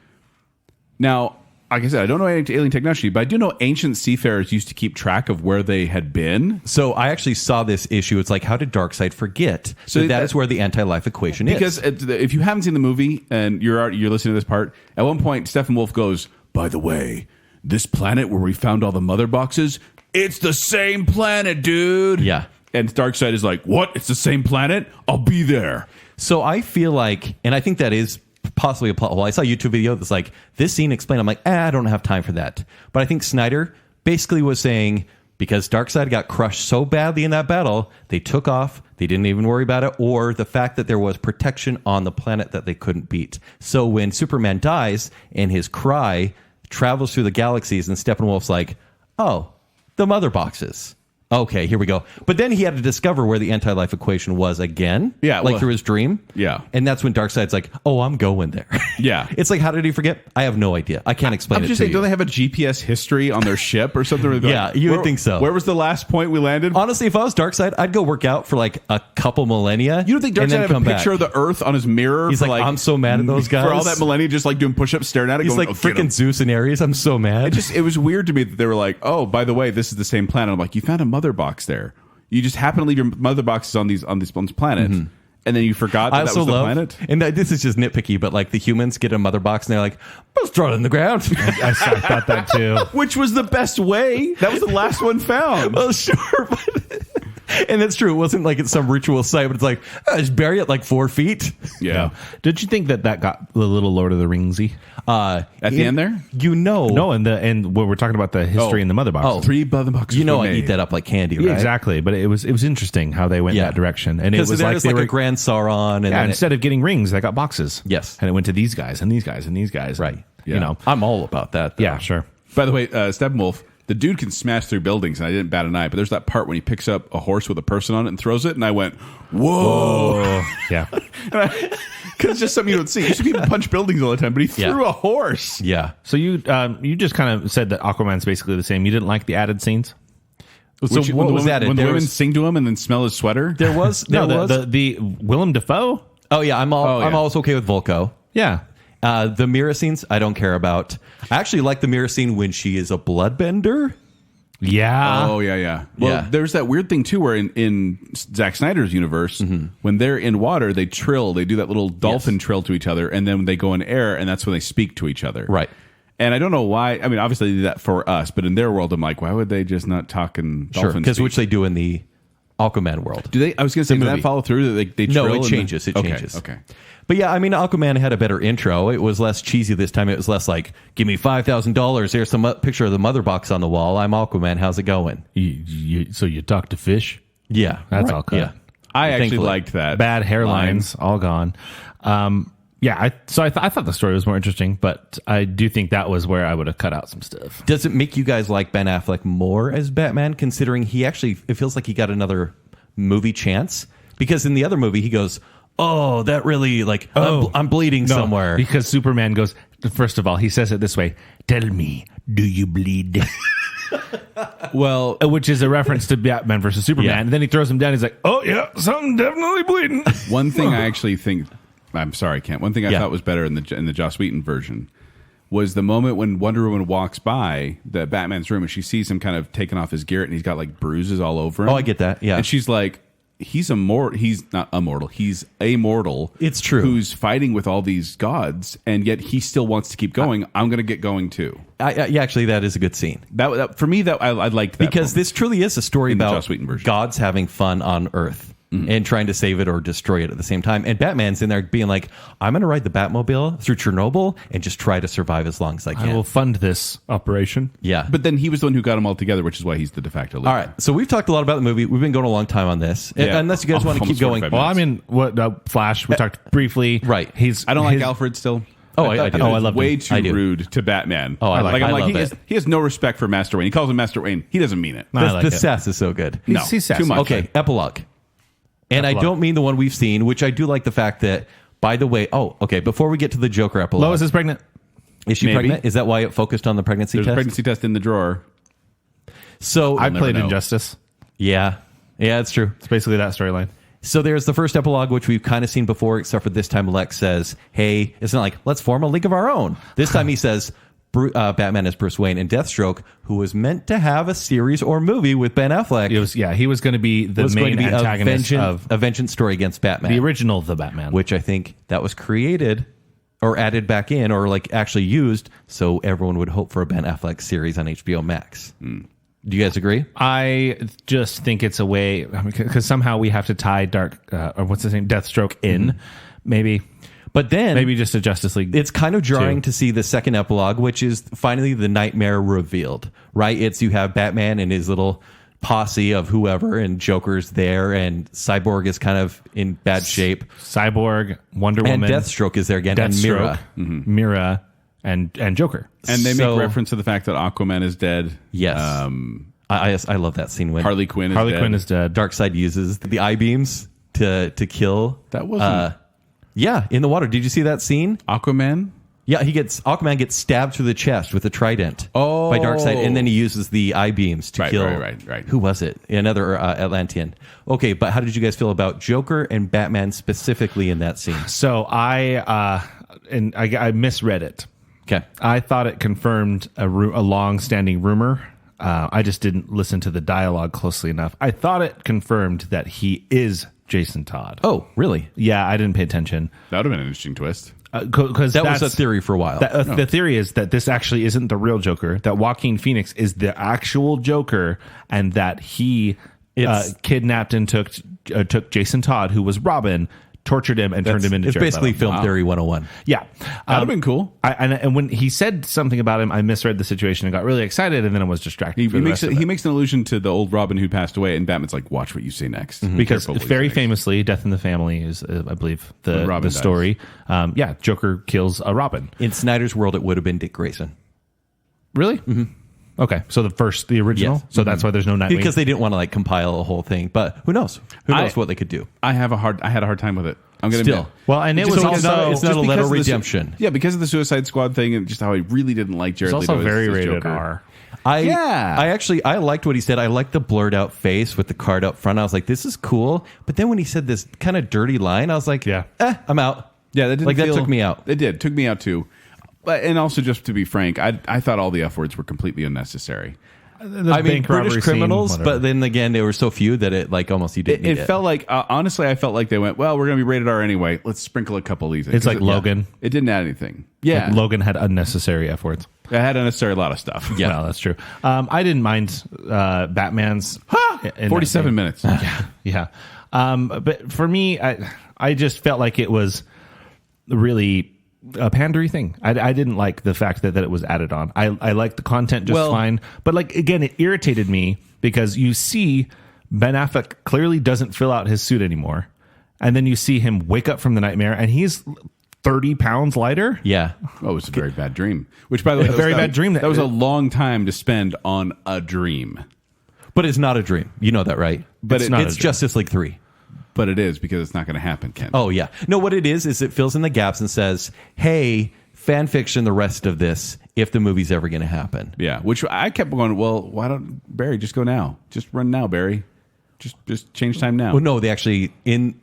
S1: Now, like I said, I don't know any alien technology, but I do know ancient seafarers used to keep track of where they had been.
S3: So I actually saw this issue. It's like, how did Darkseid forget? So that is where the anti-life equation
S1: Because
S3: is.
S1: if you haven't seen the movie and you're listening to this part, at one point Steppenwolf goes, "By the way, this planet where we found all the mother boxes, it's the same planet, dude."
S3: Yeah.
S1: And Darkseid is like, "What? It's the same planet? I'll be there."
S3: So I feel like, and I think that is possibly a plot hole. I saw a YouTube video that's like, this scene explained. I'm like, I don't have time for that. But I think Snyder basically was saying, because Darkseid got crushed so badly in that battle, they took off. They didn't even worry about it, or the fact that there was protection on the planet that they couldn't beat. So when Superman dies and his cry travels through the galaxies, and Steppenwolf's like, oh, the mother boxes. Okay, here we go. But then he had to discover where the anti-life equation was again.
S1: Yeah,
S3: like
S1: well,
S3: through his dream.
S1: Yeah.
S3: And that's when Darkseid's like, oh, I'm going there.
S1: Yeah.
S3: It's like, how did he forget? I have no idea. I can't explain
S1: I'm
S3: it
S1: just
S3: to
S1: saying,
S3: you.
S1: don't they have a GPS history on their ship or something?
S3: Yeah, you would think so.
S1: Where was the last point we landed?
S3: Honestly, if I was Darkseid, I'd go work out for like a couple millennia.
S1: You don't think
S3: and
S1: Darkseid
S3: then
S1: had a
S3: come
S1: picture
S3: back.
S1: of the Earth on his mirror?
S3: He's
S1: for
S3: like, I'm so mad at those guys.
S1: For all that millennia, just like doing push-ups, staring at it.
S3: He's
S1: going,
S3: like
S1: "Oh, get 'em."
S3: freaking Zeus and Ares. I'm so mad.
S1: It was weird to me that they were like, oh, by the way, this is the same planet. I'm like, you found a mother box there. You just happen to leave your mother boxes on this planet, and then you forgot that was the planet.
S3: And this is just nitpicky, but like the humans get a mother box and they're like, let's throw it in the ground.
S2: I thought that too.
S1: Which was the best way. That was the last one found.
S3: Well, sure, but and that's true. It wasn't like it's some ritual site, but it's like, just bury it like 4 feet.
S1: Yeah.
S2: No. Did you think that got a little Lord of the Ringsy?
S1: At the end there?
S2: No, and when we're talking about the history in the mother box.
S3: Oh,
S1: 3 mother boxes.
S3: You know,
S1: were
S3: I
S1: made.
S3: eat that up like candy, right?
S2: Yeah, exactly. But it was interesting how they went
S3: Yeah.
S2: that direction, and it
S3: Because
S2: was
S3: there's
S2: like
S3: like a Grand Sauron, and
S2: yeah,
S3: then
S2: instead of getting rings, they got boxes.
S3: Yes.
S2: and it went to these guys and these guys and these guys.
S3: Right.
S2: You know.
S3: I'm all about that. Though.
S2: Yeah. Sure.
S1: By the way, Steppenwolf, the dude can smash through buildings, and I didn't bat an eye, but there's that part when he picks up a horse with a person on it and throws it, and I went, whoa.
S2: Oh, yeah.
S1: Because it's just something you don't see. Usually people punch buildings all the time, but he threw a horse.
S3: Yeah.
S2: So you just kind of said that Aquaman's basically the same. You didn't like the added scenes?
S3: So
S1: Which-
S3: what
S1: when
S3: was
S1: the
S3: that?
S1: women- When the
S3: There
S1: women
S3: was-
S1: sing to him and then smell his sweater?
S3: There was
S2: the Willem Dafoe.
S3: Oh yeah, I'm
S1: yeah.
S3: always okay with Volko.
S2: Yeah.
S3: The mirror scenes, I don't care about. I actually like the mirror scene when she is a bloodbender.
S2: Yeah.
S1: Oh, yeah. Well,
S3: Yeah.
S1: there's that weird thing, too, where in Zack Snyder's universe, when they're in water, they trill. They do that little dolphin trill to each other, and then when they go in air, and that's when they speak to each other.
S3: Right.
S1: And I don't know why. I mean, obviously they do that for us, but in their world, I'm like, why would they just not talk in
S3: Sure,
S1: dolphin
S3: because
S1: speak?
S3: which they do in the Aquaman world.
S1: Do they? I was going to say,
S3: The
S1: did that
S3: movie.
S1: follow through? That they
S3: No,
S1: trill
S3: it
S1: and
S3: changes.
S1: then-
S3: It changes.
S1: Okay.
S3: But yeah, I mean, Aquaman had a better intro. It was less cheesy this time. It was less like, give me $5,000. Here's some picture of the mother box on the wall. I'm Aquaman. How's it going?
S2: So you talk to fish?
S3: Yeah.
S2: That's
S3: right.
S2: all cut.
S3: Yeah.
S1: I actually
S3: Thankfully.
S1: liked that.
S2: Bad hairlines, all gone. Yeah, I thought the story was more interesting, but I do think that was where I would have cut out some stuff.
S3: Does it make you guys like Ben Affleck more as Batman, considering it feels like he got another movie chance? Because in the other movie, he goes, oh, that really, like, I'm bleeding
S2: No,
S3: somewhere.
S2: because Superman goes, first of all, he says it this way, tell me, do you bleed?
S1: Well,
S2: Which is a reference to Batman versus Superman.
S3: Yeah.
S2: And then he throws him down. He's like, oh, yeah, something definitely bleeding.
S1: one thing I actually think, I'm sorry, Kent. One thing I
S3: Yeah.
S1: thought was better in the Joss Whedon version was the moment when Wonder Woman walks by the Batman's room and she sees him kind of taking off his gear and he's got like bruises all over him.
S3: Oh, I get that, yeah.
S1: And she's like, he's not immortal. He's amortal.
S3: It's true.
S1: Who's fighting with all these gods, and yet he still wants to keep going. I'm going to get going too.
S3: Yeah, actually, that is a good scene.
S1: That for me, that I liked that
S3: Because
S1: moment.
S3: this truly is a story
S1: In the
S3: about
S1: Joss Whedon version.
S3: gods having fun on Earth and trying to save it or destroy it at the same time. And Batman's in there being like, I'm going to ride the Batmobile through Chernobyl and just try to survive as long as I can.
S2: I will fund this operation.
S3: Yeah.
S1: But then he was the one who got them all together, which is why he's the de facto leader.
S3: all right. So we've talked a lot about the movie. We've been going a long time on this.
S1: Yeah.
S3: Unless you guys want to keep
S1: Almost
S3: going.
S1: 45
S2: Well, I mean, Flash, we talked briefly.
S3: Right.
S1: I don't like Alfred still.
S3: Oh, I
S1: thought
S3: do.
S1: he was
S3: I love
S1: way
S3: him.
S1: too
S3: I do.
S1: rude to Batman.
S3: Oh, I like-
S1: I'm
S3: I
S1: like
S3: love
S1: he has no respect for Master Wayne. He calls him Master Wayne. He doesn't mean it.
S2: I like
S3: the
S2: it.
S3: sass is so good.
S1: No,
S2: he's
S1: too
S2: sassy.
S1: much.
S3: Okay, epilogue. And I don't mean the one we've seen, which I do like the fact that, by the way, before we get to the Joker epilogue.
S2: Lois is pregnant.
S3: Is she
S1: Maybe.
S3: pregnant? Is that why it focused on the pregnancy
S1: There's a
S3: test?
S1: pregnancy test in the drawer.
S3: So,
S2: I played
S1: know.
S2: Injustice.
S3: yeah, it's true.
S2: It's basically that storyline.
S3: So there's the first epilogue, which we've kind of seen before, except for this time Lex says, hey, it's not like, let's form a league of our own. This time he says, Batman is Bruce Wayne, and Deathstroke, who was meant to have a series or movie with Ben Affleck,
S2: He was going to be the
S3: was going
S2: main
S3: to be
S2: antagonist of
S3: a vengeance story against Batman.
S2: the original The Batman.
S3: Which I think that was created or added back in or like actually used so everyone would hope for a Ben Affleck series on HBO Max. Do you guys agree?
S2: I just think it's a way, because somehow we have to tie Deathstroke in, maybe.
S3: But then
S2: Maybe just a Justice League.
S3: it's kind of jarring
S2: too.
S3: to see the second epilogue, which is finally the nightmare revealed, right? It's you have Batman and his little posse of whoever, and Joker's there, and Cyborg is kind of in bad shape.
S2: Cyborg, Wonder
S3: And
S2: Woman,
S3: Deathstroke is there again,
S2: Deathstroke,
S3: and Mira.
S2: Mira, and Joker.
S1: And they
S3: So-
S1: make reference to the fact that Aquaman is dead.
S3: Yes. I love that scene when
S1: Harley Quinn is dead.
S2: Dead.
S3: Darkseid uses the I-beams to kill.
S1: That wasn't
S3: Yeah, in the water. Did you see that scene?
S1: Aquaman.
S3: Yeah, Aquaman gets stabbed through the chest with a trident by Darkseid, and then he uses the I-beams to kill.
S1: Right.
S3: Who was it? Another Atlantean. Okay, but how did you guys feel about Joker and Batman specifically in that scene?
S2: So I misread it.
S3: Okay.
S2: I thought it confirmed a long-standing rumor. I just didn't listen to the dialogue closely enough. I thought it confirmed that he is Jason Todd.
S3: Oh, really?
S2: Yeah, I didn't pay attention.
S1: That would have been an interesting twist.
S2: Because
S3: That was a theory for a while.
S2: The theory is that this actually isn't the real Joker, that Joaquin Phoenix is the actual Joker, and that he kidnapped and took Jason Todd, who was Robin, tortured him, and turned him into
S3: It's
S2: Jared
S3: basically
S2: Leto.
S3: film theory 101.
S2: Yeah.
S1: That would have been cool.
S2: And when he said something about him, I misread the situation and got really excited, and then I was distracted.
S1: He makes an allusion to the old Robin who passed away, and Batman's like, "Watch what you say next."
S2: Because
S1: Careful what you
S2: very
S1: say next.
S2: famously, Death in the Family is, I believe,
S1: When Robin
S2: the story. Joker kills a Robin.
S3: In Snyder's world, it would have been Dick Grayson.
S2: Really? Mm-hmm. Okay, so the original.
S3: Yes.
S2: So that's why there's no Nightwing.
S3: Because they didn't want to like compile a whole thing. But who knows? Who knows what they could do?
S1: I had a hard time with it. I'm going to
S3: Still.
S1: admit.
S2: Well, and it
S1: Just
S2: was
S1: because
S2: also
S3: it's not a
S1: just
S3: letter
S1: because of the
S3: redemption.
S1: Yeah, because of the Suicide Squad thing, and just how I really didn't like Jared
S2: it's
S1: Leto.
S2: also very
S1: as
S2: rated
S1: Joker.
S2: R.
S3: I liked what he said. I liked the blurred out face with the card up front. I was like, this is cool. But then when he said this kind of dirty line, I was like, I'm out.
S1: Yeah, that didn't
S3: like that
S1: feel-
S3: took me out.
S1: It did. Took me out too. But and also just to be frank, I thought all the F words were completely unnecessary.
S3: I mean, British criminals, but then again, there were so few that it like almost you didn't.
S1: It felt like honestly, I felt like they went, well, we're going to be rated R anyway. Let's sprinkle a couple of these. In.
S2: It's like
S1: 'Cause
S2: Logan.
S1: It didn't add anything. Yeah,
S2: Like Logan had unnecessary F words.
S1: it had unnecessary a lot of stuff.
S3: Yeah.
S2: Well, that's true. I didn't mind Batman's
S1: 47 minutes.
S2: Yeah. But for me, I just felt like it was really a pandery thing. I didn't like the fact that it was added on. I liked the content just fine. But like, again, it irritated me because you see Ben Affleck clearly doesn't fill out his suit anymore. And then you see him wake up from the nightmare and he's 30 pounds lighter.
S3: Yeah.
S1: Oh, it was a very bad dream. Which, by the way,
S2: A very bad dream.
S1: That was a long time to spend on a dream.
S3: But it's not a dream. You know that, right?
S1: But
S3: it's
S1: not a dream.
S3: Justice League 3.
S1: But it is because it's not going to happen, Ken.
S3: Oh, yeah. No, what it is it fills in the gaps and says, hey, fan fiction the rest of this if the movie's ever going to happen.
S1: Yeah, which I kept going, well, why don't, Barry, just go now. Just run now, Barry. Just change time now.
S3: Well, no, they actually, in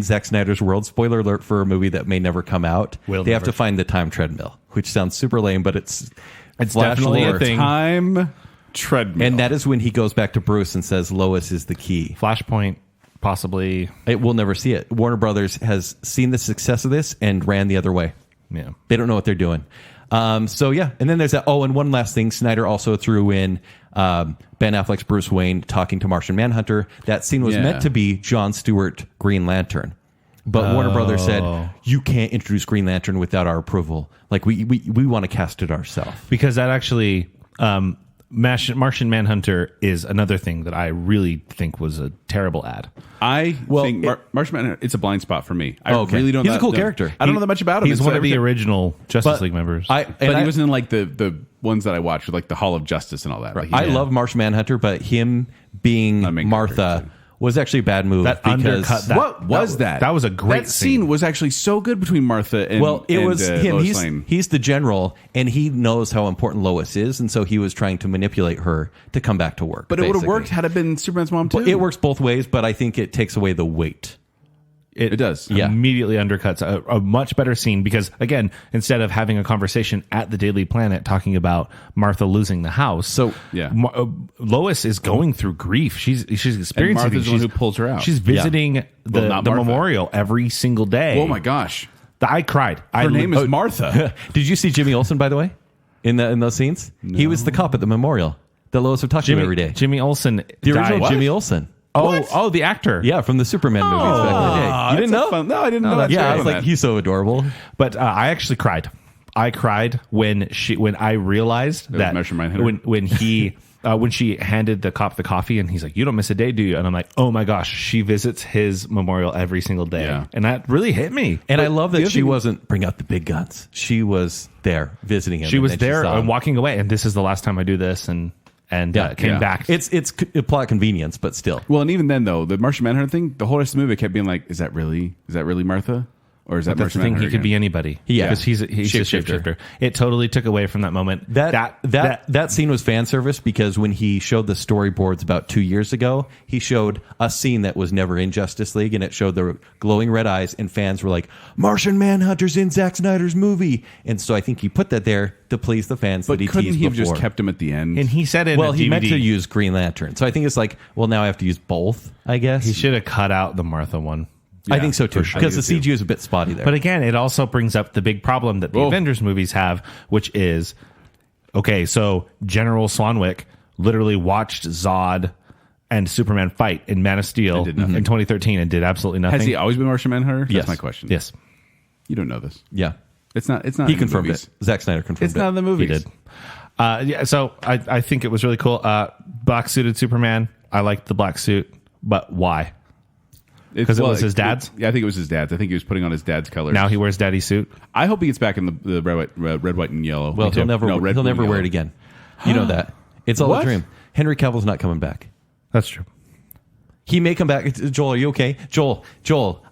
S3: Zack Snyder's world, spoiler alert for a movie that may never come out, they have to find the time treadmill, which sounds super lame, but it's
S2: definitely a thing.
S1: Time treadmill.
S3: And that is when he goes back to Bruce and says Lois is the key.
S2: Flashpoint, possibly.
S3: We'll never see it. Warner Brothers has seen the success of this and ran the other way.
S2: Yeah.
S3: They don't know what they're doing. So yeah, and then there's that. Oh, and one last thing, Snyder also threw in Ben Affleck's Bruce Wayne talking to Martian Manhunter. That scene was meant to be Jon Stewart Green Lantern, but Warner Brothers said you can't introduce Green Lantern without our approval. Like we want to cast it ourselves.
S2: Because that actually, Martian Manhunter is another thing that I really think was a terrible ad.
S1: I think Martian Manhunter, it's a blind spot for me. I
S3: okay.
S1: really don't.
S3: He's a cool character.
S1: I don't know that much about him.
S2: He's
S1: and so
S2: one of the
S1: every time-
S2: original Justice League members.
S1: But he was in like the ones that I watched with like the Hall of Justice and all that. Like,
S3: I love Martian Manhunter, but him being
S1: main
S3: Martha
S1: character,
S3: was actually a bad move.
S2: That
S3: because
S2: undercut that.
S1: What was that?
S2: That was a great
S1: That scene was actually so good between Martha and
S3: Well, it was him.
S1: Lois Lane.
S3: He's the general, and he knows how important Lois is, and so he was trying to manipulate her to come back to work.
S1: But it would have
S3: basically.
S1: worked had it been Superman's mom too.
S3: It works both ways, but I think it takes away the weight.
S1: It does.
S3: Yeah.
S2: Immediately undercuts a much better scene because, again, instead of having a conversation at the Daily Planet talking about Martha losing the house,
S3: So
S1: yeah,
S2: Lois is going through grief. She's experiencing.
S1: Martha's
S2: things.
S1: the one who pulls her out.
S2: She's visiting the
S1: Well, not Martha.
S2: memorial every single day.
S1: Oh my gosh,
S2: I cried.
S1: her name is Martha.
S3: Did you see Jimmy Olsen, by the way, in those scenes? No. He was the cop at the memorial that Lois would talk to every day.
S2: Jimmy Olsen,
S3: The original
S2: died.
S3: Jimmy Olsen.
S2: Oh, the actor.
S3: Yeah, from the Superman movies back in the day. You didn't know?
S1: No, I didn't know that.
S3: Yeah, I was like, he's so adorable.
S2: But I actually cried. I cried when I realized
S1: was
S2: that
S1: Martian Manhunter?
S2: when she handed the cop the coffee and he's like, "You don't miss a day, do you?" And I'm like, "Oh my gosh, she visits his memorial every single day."
S1: Yeah.
S2: And that really hit me.
S3: And I love that she wasn't bring out the big guns. She was there visiting him.
S2: She was
S3: then
S2: there
S3: saw
S2: and
S3: him.
S2: walking away, and this is the last time I do this, and came
S1: yeah.
S2: back.
S3: It's a plot convenience, but still.
S1: Well, and even then, though, the Martian Manhunter thing, the whole rest of the movie I kept being like, is that really Martha? Or is that
S2: That's
S1: Martian
S2: the thing.
S1: Manhunter
S2: He could be
S1: again?
S2: anybody.
S3: Yeah.
S2: because he's a
S3: Shapeshifter.
S2: shapeshifter. It totally took away from that moment.
S3: That scene was fan service because when he showed the storyboards about 2 years ago, he showed a scene that was never in Justice League, and it showed the glowing red eyes, and fans were like, "Martian Manhunter's in Zack Snyder's movie," and so I think he put that there to please the fans.
S1: But
S3: that he
S1: couldn't
S3: teased
S1: he have
S3: before.
S1: just kept him at the end?
S2: and he said it.
S3: Well,
S2: in a
S3: he meant
S2: DVD.
S3: to use Green Lantern, so I think it's like, well, now I have to use both. I guess
S2: He should have cut out the Martha one.
S3: I think so too,
S1: for sure.
S3: because the
S1: I do too.
S3: CG is a bit spotty there.
S2: But again, it also brings up the big problem that the
S1: Whoa.
S2: Avengers movies have, which is, okay, so General Swanwick literally watched Zod and Superman fight in Man of Steel
S1: did nothing.
S2: in 2013 and did absolutely nothing.
S1: Has he always been Martian Manhunter?
S3: Yes.
S1: That's my question.
S2: Yes,
S1: You don't know this.
S3: yeah,
S1: It's not. It's not.
S3: he
S1: in the
S3: confirmed
S1: movies.
S3: it. Zack Snyder confirmed
S1: It's
S3: it.
S1: not in the
S2: he
S1: movies.
S2: did. Yeah, so I think it was really cool. Black suited Superman. I liked the black suit, but why? Because it was his dad's?
S1: Yeah, I think it was his dad's. I think he was putting on his dad's colors.
S2: Now he wears daddy's suit.
S1: I hope he gets back in the red, white, and yellow.
S3: Well, he'll never
S1: red,
S3: he'll
S1: blue,
S3: never
S1: and
S3: wear
S1: yellow.
S3: it again. You know that. It's all
S1: What?
S3: a dream. Henry Cavill's not coming back.
S2: That's true.
S3: He may come back. Joel, are you okay? Joel,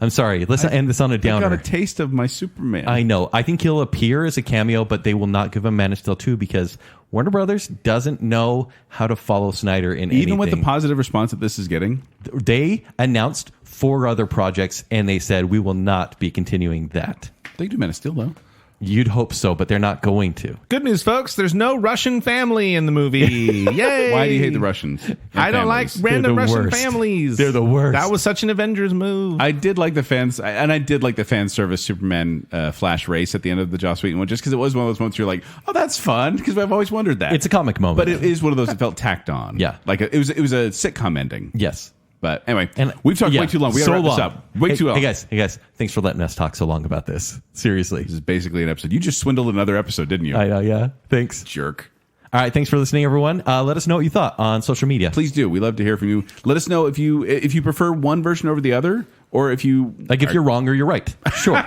S3: I'm sorry. Let's not end this on a
S1: I got
S3: downer.
S1: a taste of my Superman.
S3: I know. I think he'll appear as a cameo, but they will not give him Man of Steel 2 because Warner Brothers doesn't know how to follow Snyder in
S1: Even with the
S3: anything.
S1: positive response that this is getting,
S3: They announced 4 other projects, and they said, we will not be continuing that.
S1: they do Man of Steel though.
S3: You'd hope so, but they're not going to.
S2: Good news, folks. There's no Russian family in the movie. Yay!
S1: Why do you hate the Russians? and
S2: I don't like
S1: families?
S2: random
S3: They're the
S2: Russian
S3: worst.
S2: families.
S3: They're the worst.
S2: That was such an Avengers move.
S1: I did like the fans, and I did like the fan service Superman Flash race at the end of the Joss Whedon one, just because it was one of those moments where you're like, oh, that's fun, because I've always wondered that.
S3: It's a comic moment.
S1: but it is one of those that felt tacked on.
S3: Yeah.
S1: like it was a sitcom ending.
S3: Yes.
S1: But anyway,
S3: And
S1: we've talked
S3: yeah,
S1: way too long. We
S3: so
S1: gotta wrap this
S3: long.
S1: up. Way too long.
S3: Hey guys, thanks for letting us talk so long about this. Seriously.
S1: This is basically an episode. You just swindled another episode, didn't you?
S3: I know, yeah. Thanks.
S1: Jerk.
S3: All right, thanks for listening, everyone. Let us know what you thought on social media.
S1: Please do. We love to hear from you. Let us know if you prefer one version over the other, or if you
S3: Like if you're wrong or you're right. Sure.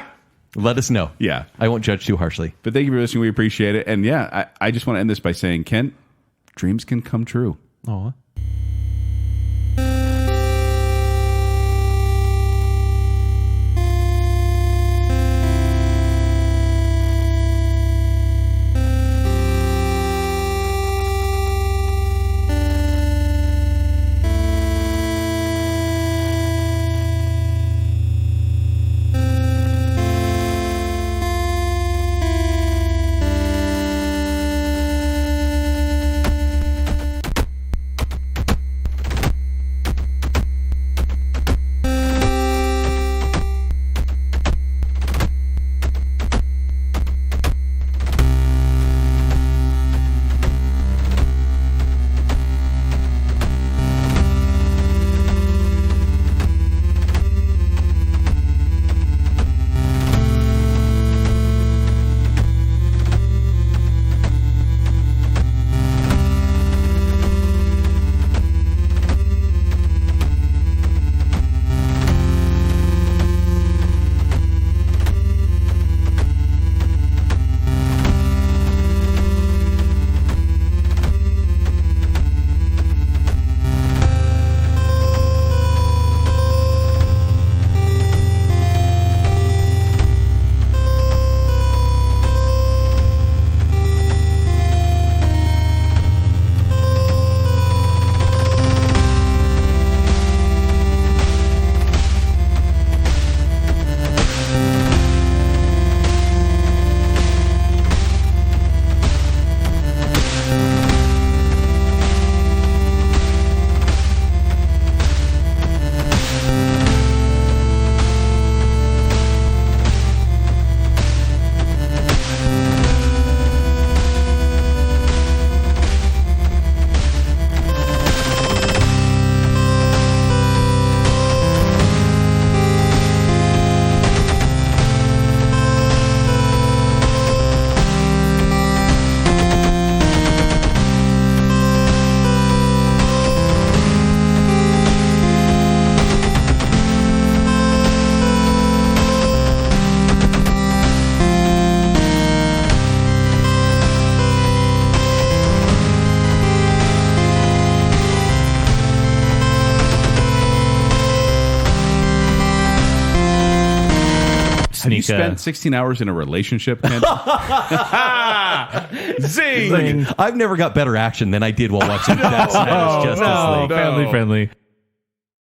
S3: Let us know.
S1: Yeah.
S3: I won't judge too harshly.
S1: But thank you for listening. We appreciate it. And yeah, I just want to end this by saying, Kent, dreams can come true.
S3: Aw.
S1: Have you spent 16 hours in a relationship, Kent?
S2: Zing!
S3: I've never got better action than I did while watching Zack Snyder's Justice League.
S2: Family friendly.